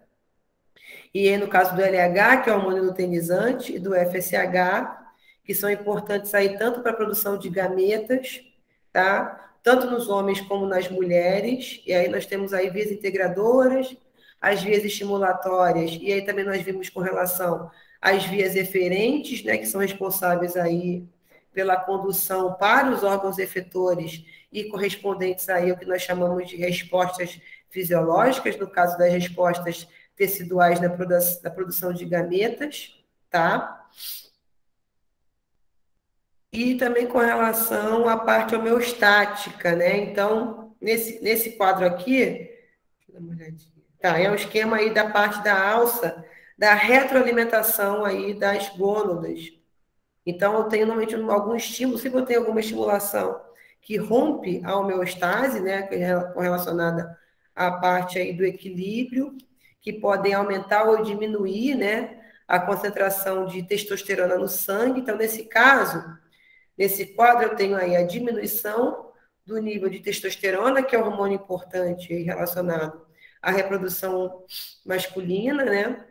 [SPEAKER 1] E aí no caso do LH, que é o hormônio luteinizante, e do FSH, que são importantes aí tanto para a produção de gametas, tá? Tanto nos homens como nas mulheres, e aí nós temos aí vias integradoras, as vias estimulatórias, e aí também nós vimos com relação às vias eferentes, né, que são responsáveis aí pela condução para os órgãos efetores e correspondentes aí ao que nós chamamos de respostas fisiológicas, no caso das respostas teciduais na produção de gametas, tá? E também com relação à parte homeostática, né? Então, nesse quadro aqui, deixa eu dar uma olhadinha. Tá, é um esquema aí da parte da alça, da retroalimentação aí das gônadas. Então, eu tenho normalmente algum estímulo, sempre eu tenho alguma estimulação que rompe a homeostase, né? Que é correlacionada à parte aí do equilíbrio, que podem aumentar ou diminuir, né? A concentração de testosterona no sangue. Então, nesse caso, nesse quadro, eu tenho aí a diminuição do nível de testosterona, que é um hormônio importante relacionado à reprodução masculina, né?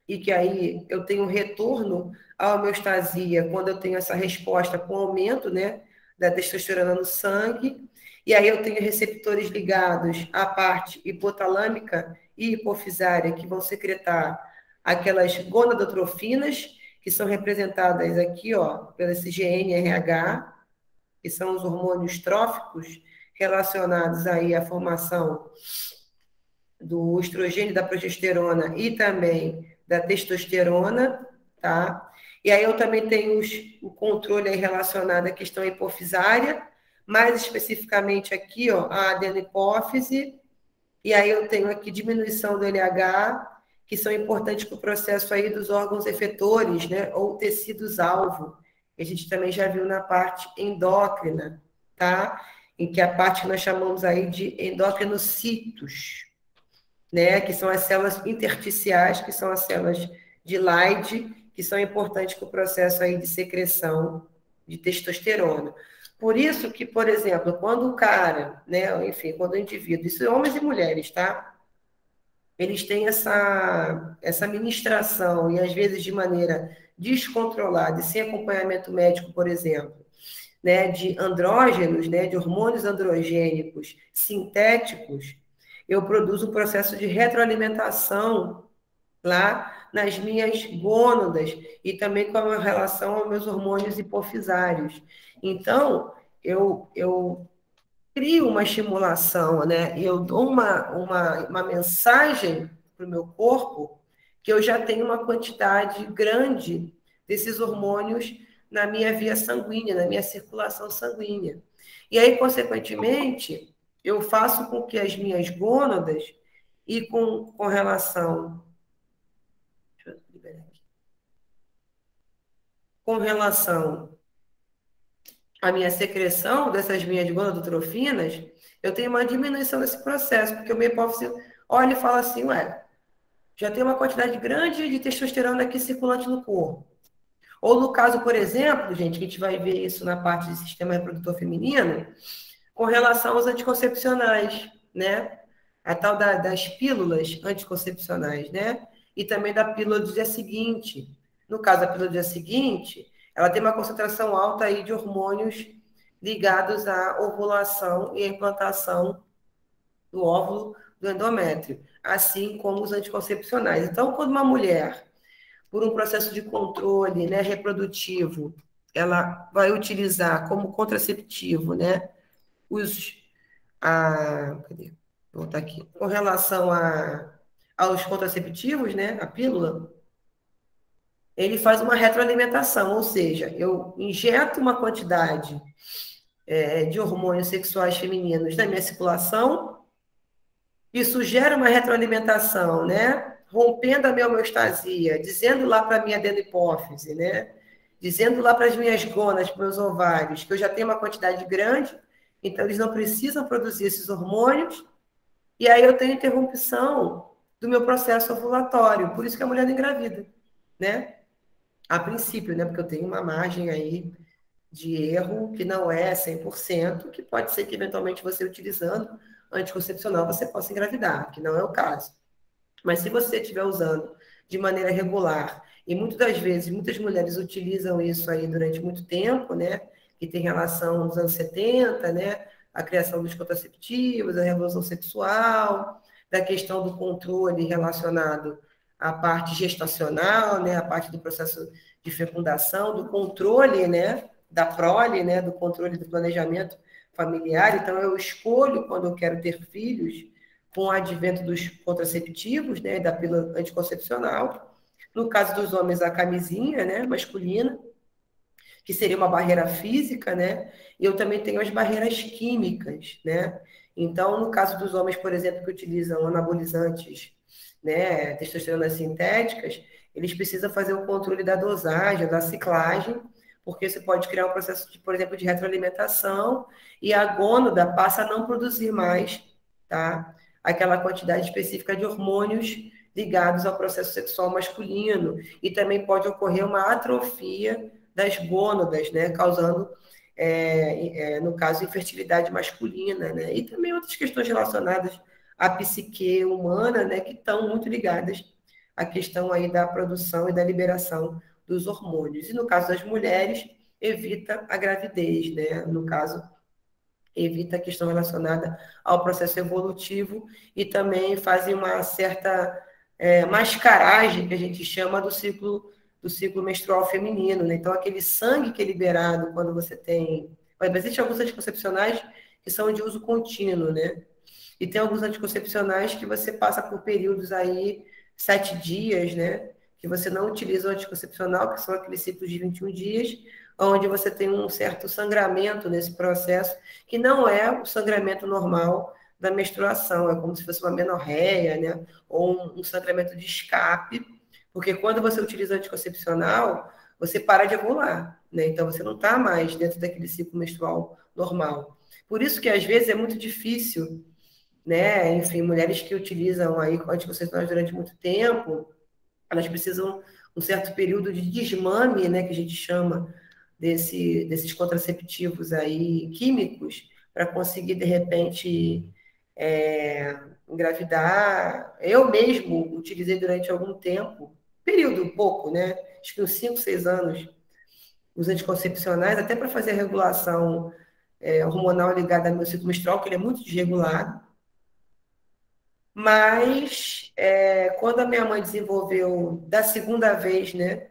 [SPEAKER 1] E que aí eu tenho um retorno à homeostasia quando eu tenho essa resposta com aumento, né, da testosterona no sangue. E aí eu tenho receptores ligados à parte hipotalâmica e hipofisária, que vão secretar aquelas gonadotrofinas, que são representadas aqui, ó, pelo esse GnRH, que são os hormônios tróficos relacionados aí à formação do estrogênio, da progesterona e também da testosterona, tá? E aí eu também tenho o controle aí relacionado à questão hipofisária, mais especificamente aqui, ó, a adenopófise, e aí eu tenho aqui diminuição do LH, que são importantes para o processo aí dos órgãos efetores, né, ou tecidos-alvo, que a gente também já viu na parte endócrina, tá? Em que a parte que nós chamamos aí de endocrinocitos, né, que são as células intersticiais, que são as células de Leydig, que são importantes para o processo aí de secreção de testosterona. Por isso que, por exemplo, quando o cara, né, enfim, quando o indivíduo, isso é homens e mulheres, tá? Eles têm essa ministração, e às vezes de maneira descontrolada e sem acompanhamento médico, por exemplo, né, de andrógenos, né, de hormônios androgênicos sintéticos, eu produzo um processo de retroalimentação lá nas minhas gônadas e também com a relação aos meus hormônios hipofisários. Então, eu crio uma estimulação, né? Eu dou uma mensagem para o meu corpo que eu já tenho uma quantidade grande desses hormônios na minha via sanguínea, na minha circulação sanguínea. E aí, consequentemente, eu faço com que as minhas gônadas e com relação... Deixa eu liberar aqui. Com relação à minha secreção dessas minhas gonadotrofinas, eu tenho uma diminuição desse processo, porque o meu hipófise olha e fala assim, ué, já tem uma quantidade grande de testosterona aqui circulante no corpo. Ou no caso, por exemplo, gente, que a gente vai ver isso na parte do sistema reprodutor feminino, com relação aos anticoncepcionais, né? a tal das pílulas anticoncepcionais, né? E também da pílula do dia seguinte. No caso da pílula do dia seguinte, ela tem uma concentração alta aí de hormônios ligados à ovulação e à implantação do óvulo do endométrio, assim como os anticoncepcionais. Então, quando uma mulher, por um processo de controle, né, reprodutivo, ela vai utilizar como contraceptivo, né, cadê? Vou voltar aqui. Com relação aos contraceptivos, né, a pílula, ele faz uma retroalimentação, ou seja, eu injeto uma quantidade de hormônios sexuais femininos na minha circulação, isso gera uma retroalimentação, né, rompendo a minha homeostasia, dizendo lá para a minha adenohipófise, né, dizendo lá para as minhas gônadas, para os meus ovários, que eu já tenho uma quantidade grande, então eles não precisam produzir esses hormônios, e aí eu tenho interrupção do meu processo ovulatório, por isso que a mulher não engravida, né? A princípio, né? Porque eu tenho uma margem aí de erro que não é 100%, que pode ser que eventualmente você utilizando anticoncepcional você possa engravidar, que não é o caso. Mas se você estiver usando de maneira regular, e muitas das vezes, muitas mulheres utilizam isso aí durante muito tempo, né? Que tem relação nos anos 70, né? A criação dos contraceptivos, a revolução sexual, da questão do controle relacionado à parte gestacional, né? A parte do processo de fecundação, do controle, né? Da prole, né? Do controle do planejamento familiar. Então, eu escolho, quando eu quero ter filhos, com o advento dos contraceptivos, né? Da pílula anticoncepcional. No caso dos homens, a camisinha, né? Masculina, que seria uma barreira física, né? E eu também tenho as barreiras químicas, né? Então, no caso dos homens, por exemplo, que utilizam anabolizantes, né, testosteronas sintéticas, eles precisam fazer o controle da dosagem, da ciclagem, porque você pode criar um processo, por exemplo, de retroalimentação, e a gônada passa a não produzir mais, tá? Aquela quantidade específica de hormônios ligados ao processo sexual masculino, e também pode ocorrer uma atrofia das gônadas, né, causando, no caso, infertilidade masculina, né, e também outras questões relacionadas à psique humana, né, que estão muito ligadas à questão aí da produção e da liberação dos hormônios. E no caso das mulheres, evita a gravidez, né, no caso, evita a questão relacionada ao processo evolutivo e também fazem uma certa mascaragem, que a gente chama do ciclo menstrual feminino, né? Então, aquele sangue que é liberado quando você tem... Existem alguns anticoncepcionais que são de uso contínuo, né? E tem alguns anticoncepcionais que você passa por períodos aí, 7 dias, né? Que você não utiliza o anticoncepcional, que são aqueles ciclos de 21 dias, onde você tem um certo sangramento nesse processo, que não é o sangramento normal da menstruação, é como se fosse uma menorreia, né? Ou um sangramento de escape, porque quando você utiliza anticoncepcional, você para de ovular, né? Então você não está mais dentro daquele ciclo menstrual normal. Por isso que às vezes é muito difícil, né? Enfim, mulheres que utilizam aí anticoncepcionais durante muito tempo, elas precisam um certo período de desmame, né? Que a gente chama desses contraceptivos aí químicos para conseguir de repente engravidar. Eu mesmo utilizei durante algum tempo, período pouco, né? Acho que uns 5, 6 anos, os anticoncepcionais, até para fazer a regulação hormonal ligada ao meu ciclo menstrual, que ele é muito desregulado. Mas, quando a minha mãe desenvolveu da segunda vez, né,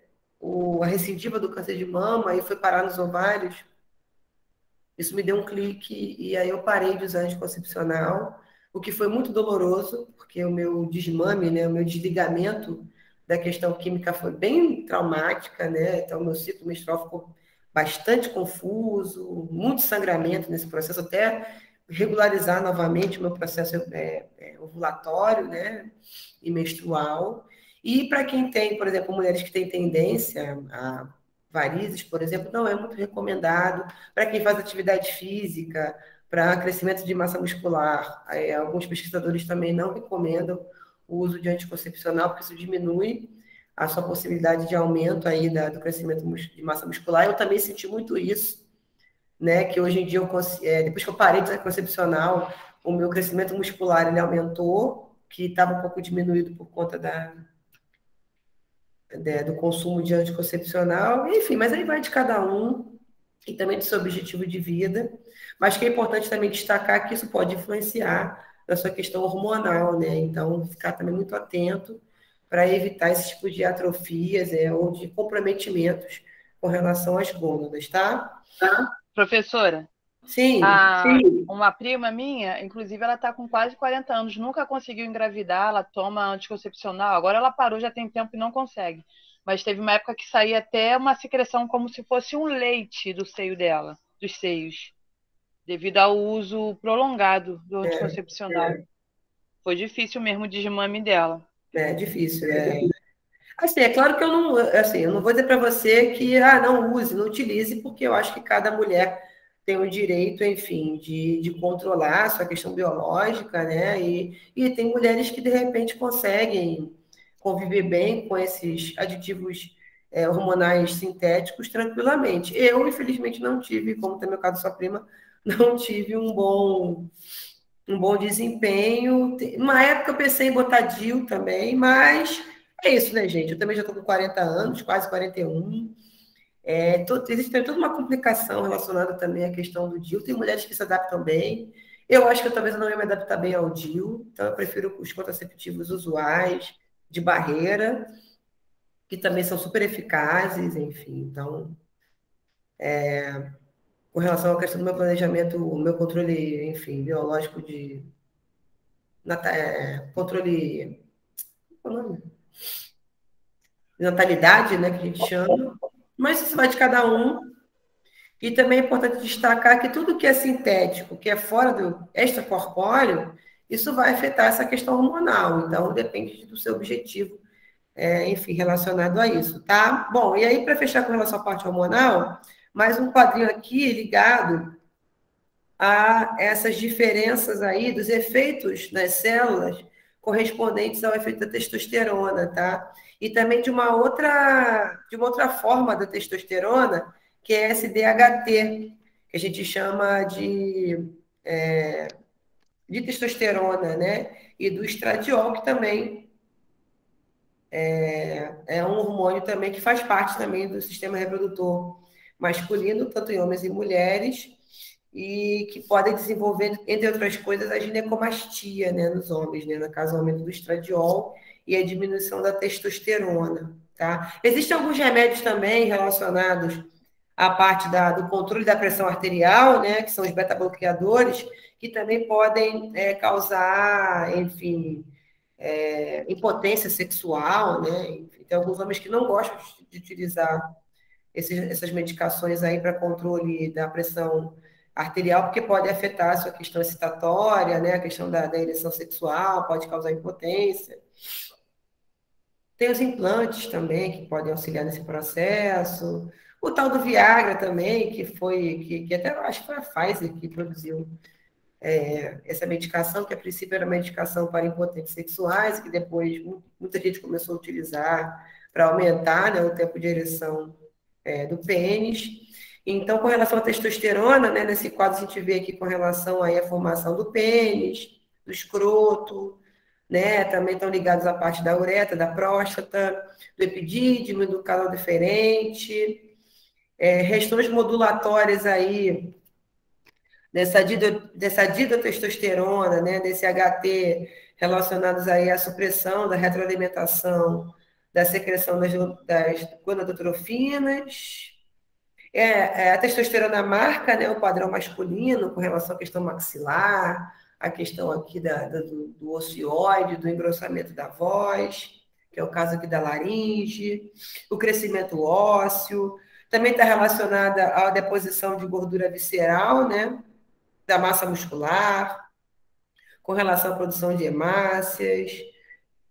[SPEAKER 1] a recidiva do câncer de mama e foi parar nos ovários, isso me deu um clique e aí eu parei de usar anticoncepcional, o que foi muito doloroso, porque o meu desmame, né, o meu desligamento da questão química foi bem traumática, né? Então, meu ciclo menstrual ficou bastante confuso, muito sangramento nesse processo, até regularizar novamente o meu processo ovulatório, né? E menstrual. E para quem tem, por exemplo, mulheres que têm tendência a varizes, por exemplo, não é muito recomendado. Para quem faz atividade física, para crescimento de massa muscular, alguns pesquisadores também não recomendam o uso de anticoncepcional, porque isso diminui a sua possibilidade de aumento aí do crescimento de massa muscular. Eu também senti muito isso, né? Que hoje em dia, depois que eu parei de anticoncepcional, o meu crescimento muscular ele aumentou, que estava um pouco diminuído por conta do consumo de anticoncepcional, enfim, mas aí vai de cada um e também do seu objetivo de vida. Mas que é importante também destacar que isso pode influenciar na sua questão hormonal, né? Então, ficar também muito atento para evitar esse tipo de atrofias ou de comprometimentos com relação às gônadas, tá?
[SPEAKER 4] Professora,
[SPEAKER 1] Sim.
[SPEAKER 4] Uma prima minha, inclusive, ela está com quase 40 anos, nunca conseguiu engravidar, ela toma anticoncepcional, agora ela parou, já tem tempo e não consegue. Mas teve uma época que saía até uma secreção como se fosse um leite do seio dela, dos seios, devido ao uso prolongado do anticoncepcional. Foi difícil mesmo o desmame dela.
[SPEAKER 1] É difícil, Assim, é claro que eu não vou dizer para você que não use, não utilize, porque eu acho que cada mulher tem o direito, enfim, de controlar a sua questão biológica, né? E tem mulheres que, de repente, conseguem conviver bem com esses aditivos hormonais sintéticos tranquilamente. Eu, infelizmente, não tive, como também o caso da sua prima, não tive um bom desempenho. Uma época eu pensei em botar DIU também, mas é isso, né, gente? Eu também já estou com 40 anos, quase 41. Existe toda uma complicação relacionada também à questão do DIU. Tem mulheres que se adaptam bem. Eu acho que talvez eu não ia me adaptar bem ao DIU, então eu prefiro os contraceptivos usuais, de barreira, que também são super eficazes, enfim. Então, com relação à questão do meu planejamento, o meu controle, enfim, biológico controle, qual é o nome? De natalidade, né, que a gente chama, mas isso vai de cada um. E também é importante destacar que tudo que é sintético, que é fora do extracorpóreo, isso vai afetar essa questão hormonal. Então, depende do seu objetivo, enfim, relacionado a isso, tá? Bom, e aí, para fechar com relação à parte hormonal, mais um quadrinho aqui ligado a essas diferenças aí dos efeitos nas células correspondentes ao efeito da testosterona, tá? E também de uma outra forma da testosterona, que é esse DHT, que a gente chama de testosterona, né? E do estradiol, que também é um hormônio também que faz parte também do sistema reprodutor masculino, tanto em homens e mulheres, e que podem desenvolver, entre outras coisas, a ginecomastia, né, nos homens, né, no caso, o aumento do estradiol e a diminuição da testosterona, tá? Existem alguns remédios também relacionados à parte do controle da pressão arterial, né, que são os beta-bloqueadores, que também podem causar, enfim, impotência sexual, né? Enfim, tem alguns homens que não gostam de utilizar essas medicações aí para controle da pressão arterial, porque pode afetar a sua questão excitatória, né? A questão da ereção sexual, pode causar impotência. Tem os implantes também, que podem auxiliar nesse processo. O tal do Viagra também, que até eu acho que foi a Pfizer que produziu essa medicação, que a princípio era medicação para impotentes sexuais, que depois muita gente começou a utilizar para aumentar, né, o tempo de ereção do pênis. Então, com relação à testosterona, né, nesse quadro a gente vê aqui com relação aí à formação do pênis, do escroto, né, também estão ligados à parte da uretra, da próstata, do epidídimo, do canal deferente, regiões modulatórias aí dessa dihidrotestosterona, né, desse HT, relacionados aí à supressão da retroalimentação da secreção das gonadotrofinas. A testosterona marca, né, o padrão masculino com relação à questão maxilar, a questão aqui do ocioide, do engrossamento da voz, que é o caso aqui da laringe, o crescimento ósseo, também está relacionada à deposição de gordura visceral, né, da massa muscular, com relação à produção de hemácias,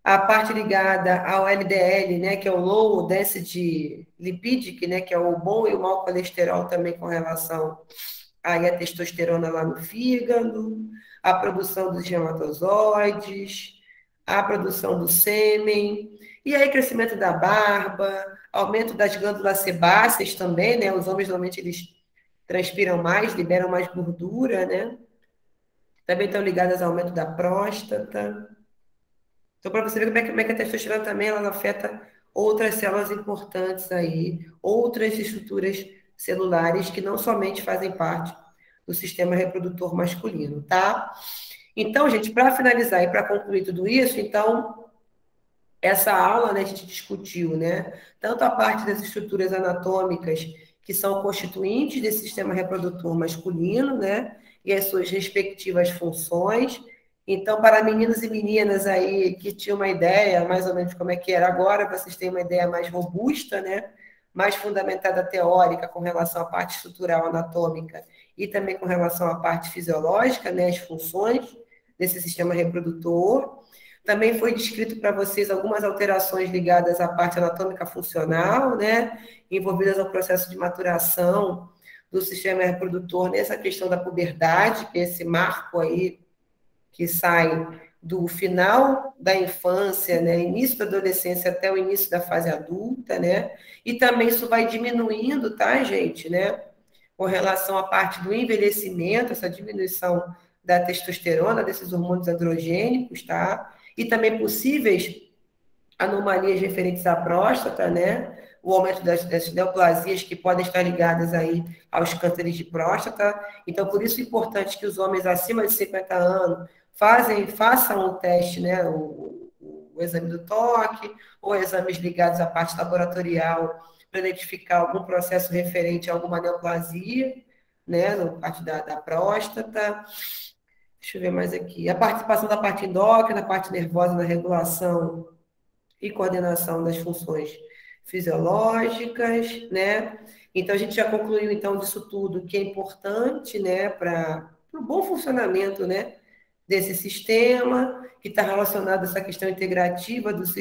[SPEAKER 1] a parte ligada ao LDL, né, que é o Low Density Lipidic, né, que é o bom e o mau colesterol também com relação à testosterona lá no fígado, a produção dos espermatozoides, a produção do sêmen, e aí crescimento da barba, aumento das glândulas sebáceas também, né, os homens normalmente eles transpiram mais, liberam mais gordura, né, também estão ligadas ao aumento da próstata. Então, para você ver como é que a testosterona também ela afeta outras células importantes aí, outras estruturas celulares que não somente fazem parte do sistema reprodutor masculino, tá? Então, gente, para finalizar e para concluir tudo isso, então, essa aula, né, a gente discutiu, né, tanto a parte das estruturas anatômicas que são constituintes desse sistema reprodutor masculino, né, e as suas respectivas funções. Então, para meninos e meninas aí que tinham uma ideia mais ou menos de como é que era agora, vocês têm uma ideia mais robusta, né, mais fundamentada teórica com relação à parte estrutural anatômica e também com relação à parte fisiológica, né, as funções desse sistema reprodutor. Também foi descrito para vocês algumas alterações ligadas à parte anatômica funcional, né, envolvidas ao processo de maturação do sistema reprodutor nessa questão da puberdade, que é esse marco aí que sai do final da infância, né, início da adolescência até o início da fase adulta, né, e também isso vai diminuindo, tá, gente, né, com relação à parte do envelhecimento, essa diminuição da testosterona, desses hormônios androgênicos, tá, e também possíveis anomalias referentes à próstata, né, o aumento das neoplasias que podem estar ligadas aí aos cânceres de próstata. Então, por isso é importante que os homens acima de 50 anos façam o teste, né, o exame do toque, ou exames ligados à parte laboratorial, para identificar algum processo referente a alguma neoplasia, né, na parte da próstata. Deixa eu ver mais aqui. A participação da parte endócrina, da parte nervosa na regulação e coordenação das funções fisiológicas, né? Então, a gente já concluiu, então, disso tudo, que é importante, né, para o bom funcionamento, né, desse sistema, que está relacionado a essa questão integrativa dos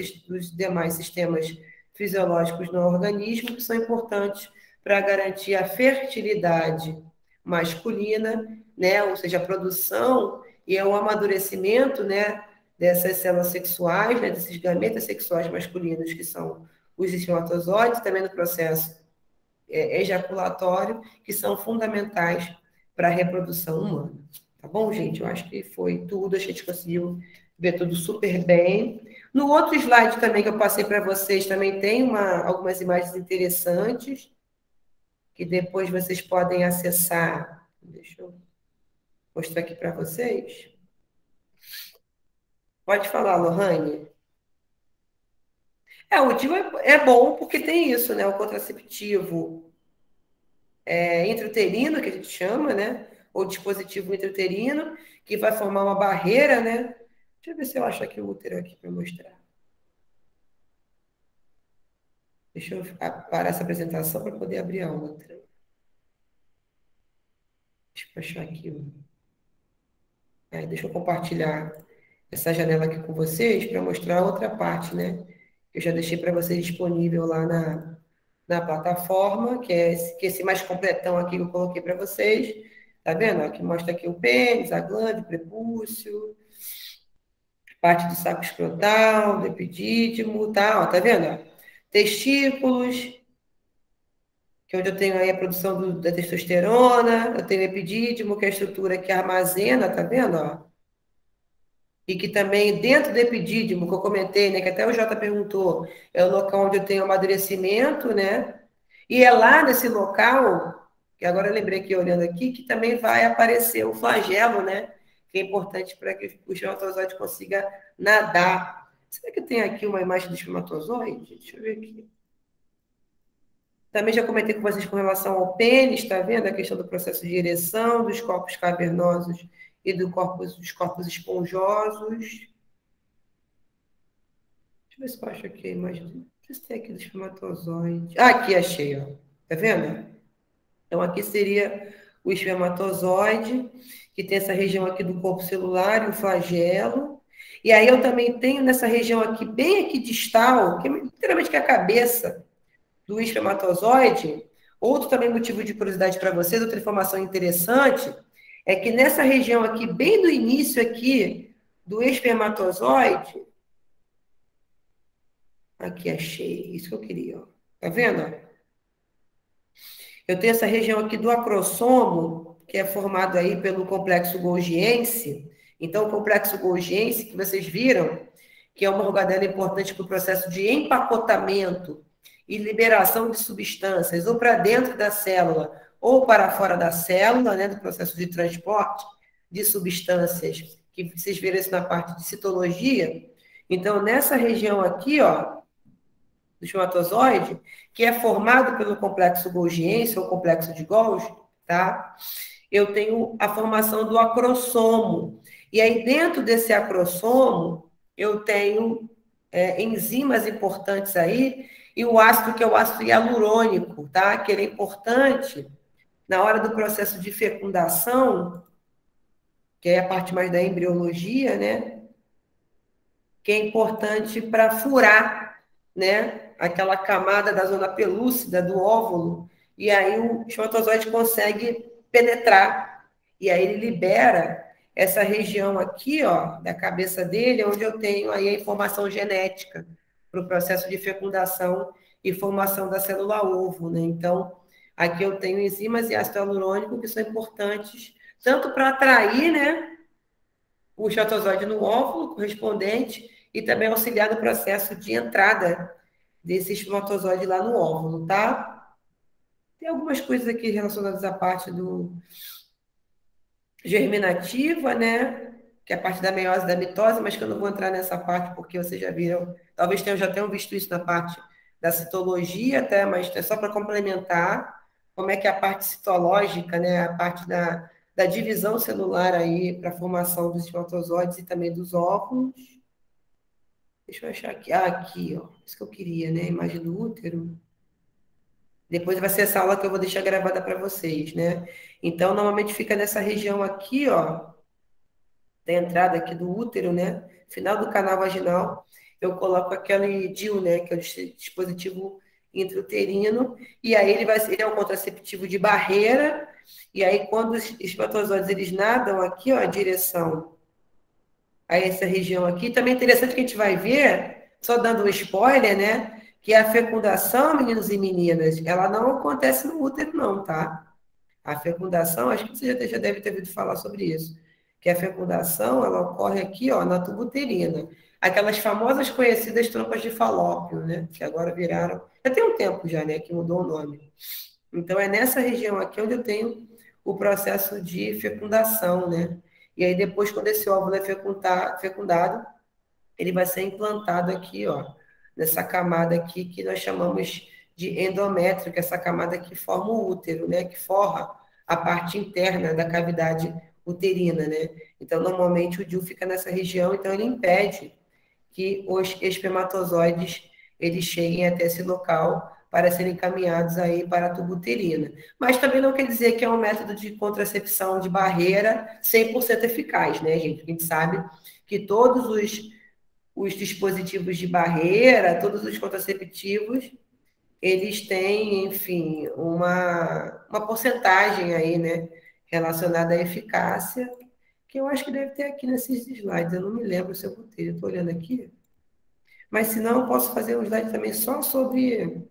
[SPEAKER 1] demais sistemas fisiológicos no organismo, que são importantes para garantir a fertilidade masculina, né, ou seja, a produção e o amadurecimento, né, dessas células sexuais, né, desses gametas sexuais masculinos, que são os espermatozoides, também no processo ejaculatório, que são fundamentais para a reprodução humana. Tá bom, gente? Eu acho que foi tudo, a gente conseguiu ver tudo super bem. No outro slide também que eu passei para vocês, também tem algumas imagens interessantes, que depois vocês podem acessar. Deixa eu mostrar aqui para vocês. Pode falar, Lohane. O DIU é bom porque tem isso, né? O contraceptivo intrauterino, que a gente chama, né? Ou dispositivo intrauterino, que vai formar uma barreira, né? Deixa eu ver se eu acho aqui o útero aqui para mostrar. Deixa eu parar essa apresentação para poder abrir a outra. Deixa eu achar aqui. Deixa eu compartilhar essa janela aqui com vocês para mostrar a outra parte, né? Eu já deixei para vocês disponível lá na plataforma, que é esse mais completão aqui que eu coloquei para vocês. Tá vendo? Aqui mostra aqui o pênis, a glândula, o prepúcio, parte do saco escrotal, do epidídimo, tá? Ó, tá vendo? Testículos, que é onde eu tenho aí a produção da testosterona, eu tenho o epidídimo, que é a estrutura que armazena, tá vendo? Ó? E que também, dentro do epidídimo, que eu comentei, né, que até o Jota perguntou, é o local onde eu tenho amadurecimento, né? E é lá nesse local, que agora eu lembrei aqui, olhando aqui, que também vai aparecer o flagelo, né? Que é importante para que o espermatozoide consiga nadar. Será que tem aqui uma imagem do espermatozoide? Deixa eu ver aqui. Também já comentei com vocês com relação ao pênis, está vendo? A questão do processo de ereção, dos corpos cavernosos e dos corpos esponjosos. Deixa eu ver se eu acho aqui a imagem. Deixa eu ver se tem aqui do espermatozoide. Aqui achei, ó. Tá vendo? Então, aqui seria o espermatozoide, que tem essa região aqui do corpo celular e o flagelo. E aí eu também tenho nessa região aqui, bem aqui distal, que é literalmente que é a cabeça do espermatozoide. Outro também motivo de curiosidade para vocês, outra informação interessante, é que nessa região aqui, bem no início aqui do espermatozoide, aqui achei, isso que eu queria, ó. Tá vendo? Eu tenho essa região aqui do acrossomo, que é formado aí pelo complexo golgiense. Então, o complexo golgiense, que vocês viram, que é uma organela importante para o processo de empacotamento e liberação de substâncias, ou para dentro da célula, ou para fora da célula, né, do processo de transporte de substâncias, que vocês viram isso na parte de citologia. Então, nessa região aqui, ó, do espermatozoide, que é formado pelo complexo golgiense, ou complexo de Golgi, tá? Eu tenho a formação do acrossomo. E aí, dentro desse acrossomo, eu tenho enzimas importantes aí, e o ácido, que é o ácido hialurônico, tá? Que ele é importante na hora do processo de fecundação, que é a parte mais da embriologia, né? Que é importante para furar, né? Aquela camada da zona pelúcida do óvulo, e aí o espermatozoide consegue penetrar, e aí ele libera essa região aqui, ó, da cabeça dele, onde eu tenho aí a informação genética para o processo de fecundação e formação da célula ovo, né? Então, aqui eu tenho enzimas e ácido hialurônico que são importantes tanto para atrair, né, o espermatozoide no óvulo correspondente e também auxiliar no processo de entrada desse espermatozoide lá no óvulo, tá? Tem algumas coisas aqui relacionadas à parte do germinativa, né? Que é a parte da meiose e da mitose, mas que eu não vou entrar nessa parte porque vocês já viram, talvez já tenham visto isso na parte da citologia até, mas é só para complementar como é que é a parte citológica, né? A parte da divisão celular aí para a formação dos espermatozoides e também dos óvulos. Deixa eu achar aqui. Ah, aqui, ó. Isso que eu queria, né? Imagem do útero. Depois vai ser essa aula que eu vou deixar gravada para vocês, né? Então, normalmente fica nessa região aqui, ó, da entrada aqui do útero, né? Final do canal vaginal, eu coloco aquele DIU, né? Que é o dispositivo intrauterino, e aí ele é um contraceptivo de barreira, e aí quando os espermatozoides eles nadam aqui, ó, em direção a essa região aqui, também é interessante que a gente vai ver, só dando um spoiler, né? Que a fecundação, meninos e meninas, ela não acontece no útero, não, tá? A fecundação, acho que você já deve ter ouvido falar sobre isso, que a fecundação, ela ocorre aqui, ó, na tuba uterina. Aquelas famosas conhecidas trompas de Falópio, né? Que agora viraram, já tem um tempo já, né? Que mudou o nome. Então, é nessa região aqui onde eu tenho o processo de fecundação, né? E aí, depois, quando esse óvulo é fecundado, ele vai ser implantado aqui, ó, nessa camada aqui que nós chamamos de endométrio, que é essa camada que forma o útero, né? Que forra a parte interna da cavidade uterina, né? Então, normalmente, o DIU fica nessa região, então ele impede que os espermatozoides eles cheguem até esse local para serem encaminhados aí para a tuba uterina. Mas também não quer dizer que é um método de contracepção de barreira 100% eficaz, né, gente? A gente sabe que todos os dispositivos de barreira, todos os contraceptivos, eles têm, enfim, uma porcentagem aí, né, relacionada à eficácia, que eu acho que deve ter aqui nesses slides, eu não me lembro se eu botei, eu estou olhando aqui, mas se não, eu posso fazer um slide também só sobre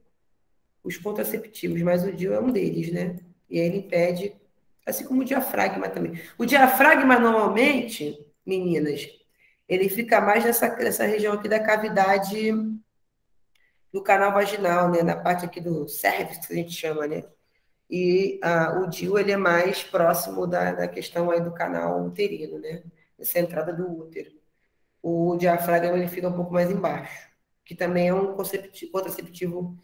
[SPEAKER 1] os contraceptivos, mas o DIU é um deles, né? E ele impede, assim como o diafragma também. O diafragma, normalmente, meninas, ele fica mais nessa região aqui da cavidade do canal vaginal, né? Na parte aqui do cérvix, que a gente chama, né? E o DIU, ele é mais próximo da questão aí do canal uterino, né? Essa entrada do útero. O diafragma, ele fica um pouco mais embaixo, que também é um contraceptivo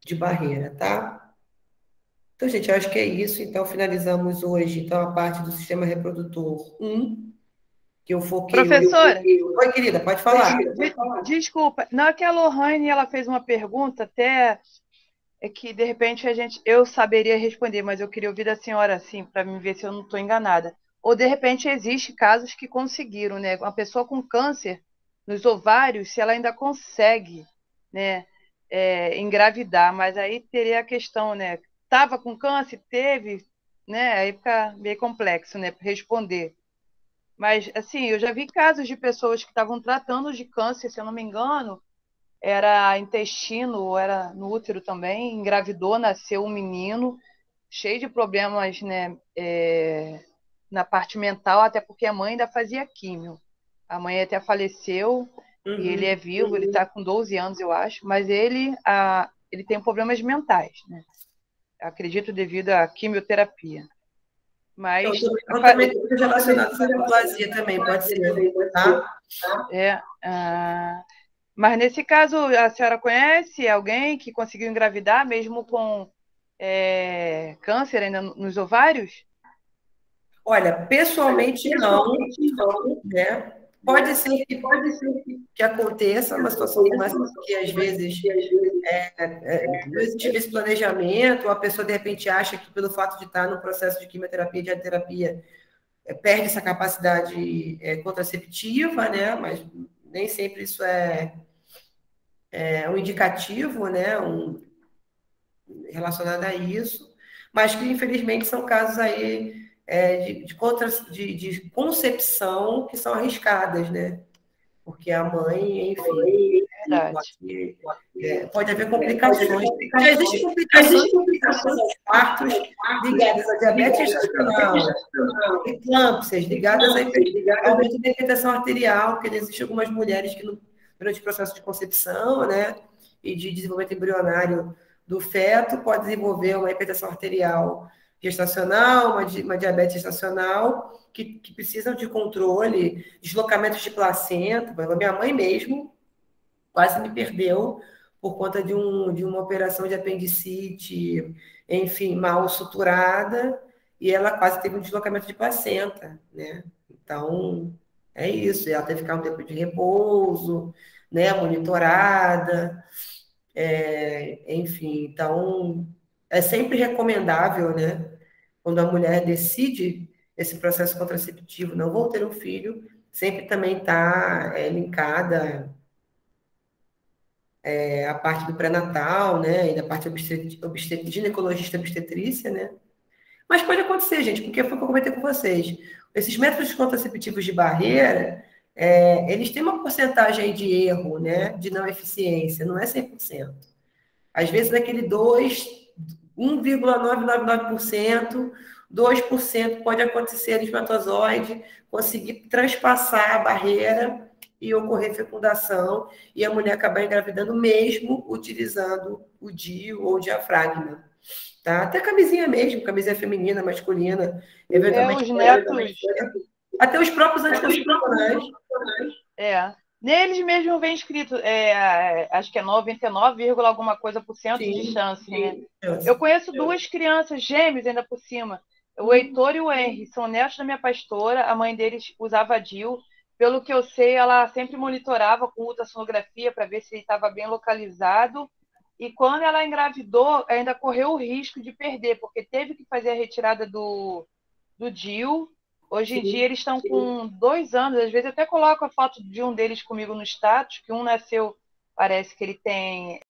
[SPEAKER 1] de barreira, tá? Então, gente, eu acho que é isso. Então, finalizamos hoje, então, a parte do sistema reprodutor 1, que eu foquei...
[SPEAKER 4] Professora?
[SPEAKER 1] Oi, querida, pode falar.
[SPEAKER 4] Desculpa. Não, é que a Lohane, ela fez uma pergunta até que, de repente, eu saberia responder, mas eu queria ouvir da senhora, assim, para me ver se eu não estou enganada. Ou, de repente, existe casos que conseguiram, né? Uma pessoa com câncer nos ovários, se ela ainda consegue, né, engravidar, mas aí teria a questão, né? Estava com câncer, teve, né? Aí fica meio complexo, né, para responder. Mas, assim, eu já vi casos de pessoas que estavam tratando de câncer, se eu não me engano, era intestino, ou era no útero também, engravidou, nasceu um menino, cheio de problemas, né, na parte mental, até porque a mãe ainda fazia químio. A mãe até faleceu, e ele é vivo, ele está com 12 anos, eu acho, mas ele tem problemas mentais, né? Acredito devido à quimioterapia. Mas
[SPEAKER 1] então também tem coisas relacionadas à neoplasia também, pode ser, tá?
[SPEAKER 4] Mas nesse caso, a senhora conhece alguém que conseguiu engravidar, mesmo com câncer ainda nos ovários?
[SPEAKER 1] Olha, pessoalmente não, né? Pode ser que aconteça uma situação como essa, que às vezes não existe esse planejamento, ou a pessoa de repente acha que pelo fato de estar no processo de quimioterapia, de radioterapia, perde essa capacidade contraceptiva, né? Mas nem sempre isso é um indicativo, né? Relacionado a isso, mas que infelizmente são casos aí de concepção que são arriscadas, né? Porque a mãe, enfim, pode haver complicações. Já existem complicações aos partos ligadas à diabetes gestacional, eclâmpsias ligadas ao aumento da hipertensão arterial, porque existem algumas mulheres que, durante o processo de concepção, né, e de desenvolvimento embrionário do feto, pode desenvolver uma hipertensão arterial gestacional, uma diabetes gestacional, que precisam de controle, deslocamentos de placenta. Minha mãe mesmo quase me perdeu por conta de uma operação de apendicite, enfim, mal suturada, e ela quase teve um deslocamento de placenta, né? Então, é isso. Ela teve que ficar um tempo de repouso, né? Monitorada, enfim. Então, é sempre recomendável, né? Quando a mulher decide esse processo contraceptivo, não vou ter um filho, sempre também está linkada a parte do pré-natal, né? E da parte ginecologista obstetrícia, né? Mas pode acontecer, gente, porque foi o que eu comentei com vocês. Esses métodos contraceptivos de barreira, eles têm uma porcentagem aí de erro, né? De não eficiência, não é 100%. Às vezes, naquele 1,999%, 2% pode acontecer no espermatozoide conseguir transpassar a barreira e ocorrer fecundação, e a mulher acabar engravidando mesmo utilizando o DIU ou o diafragma. Tá? Até camisinha mesmo, camisinha feminina, masculina, eventualmente.
[SPEAKER 4] Os netos.
[SPEAKER 1] Até os próprios anticoncepcionais.
[SPEAKER 4] Neles mesmo vem escrito, acho que é 99, alguma coisa por cento de chance, né? Eu conheço duas crianças gêmeos ainda por cima, o Heitor e o Henry, são netos da minha pastora, a mãe deles usava DIU, pelo que eu sei, ela sempre monitorava com ultrassonografia para ver se ele estava bem localizado, e quando ela engravidou, ainda correu o risco de perder, porque teve que fazer a retirada do DIU. Hoje em dia eles estão com 2 anos, às vezes eu até coloco a foto de um deles comigo no status, que um nasceu, parece que ele tem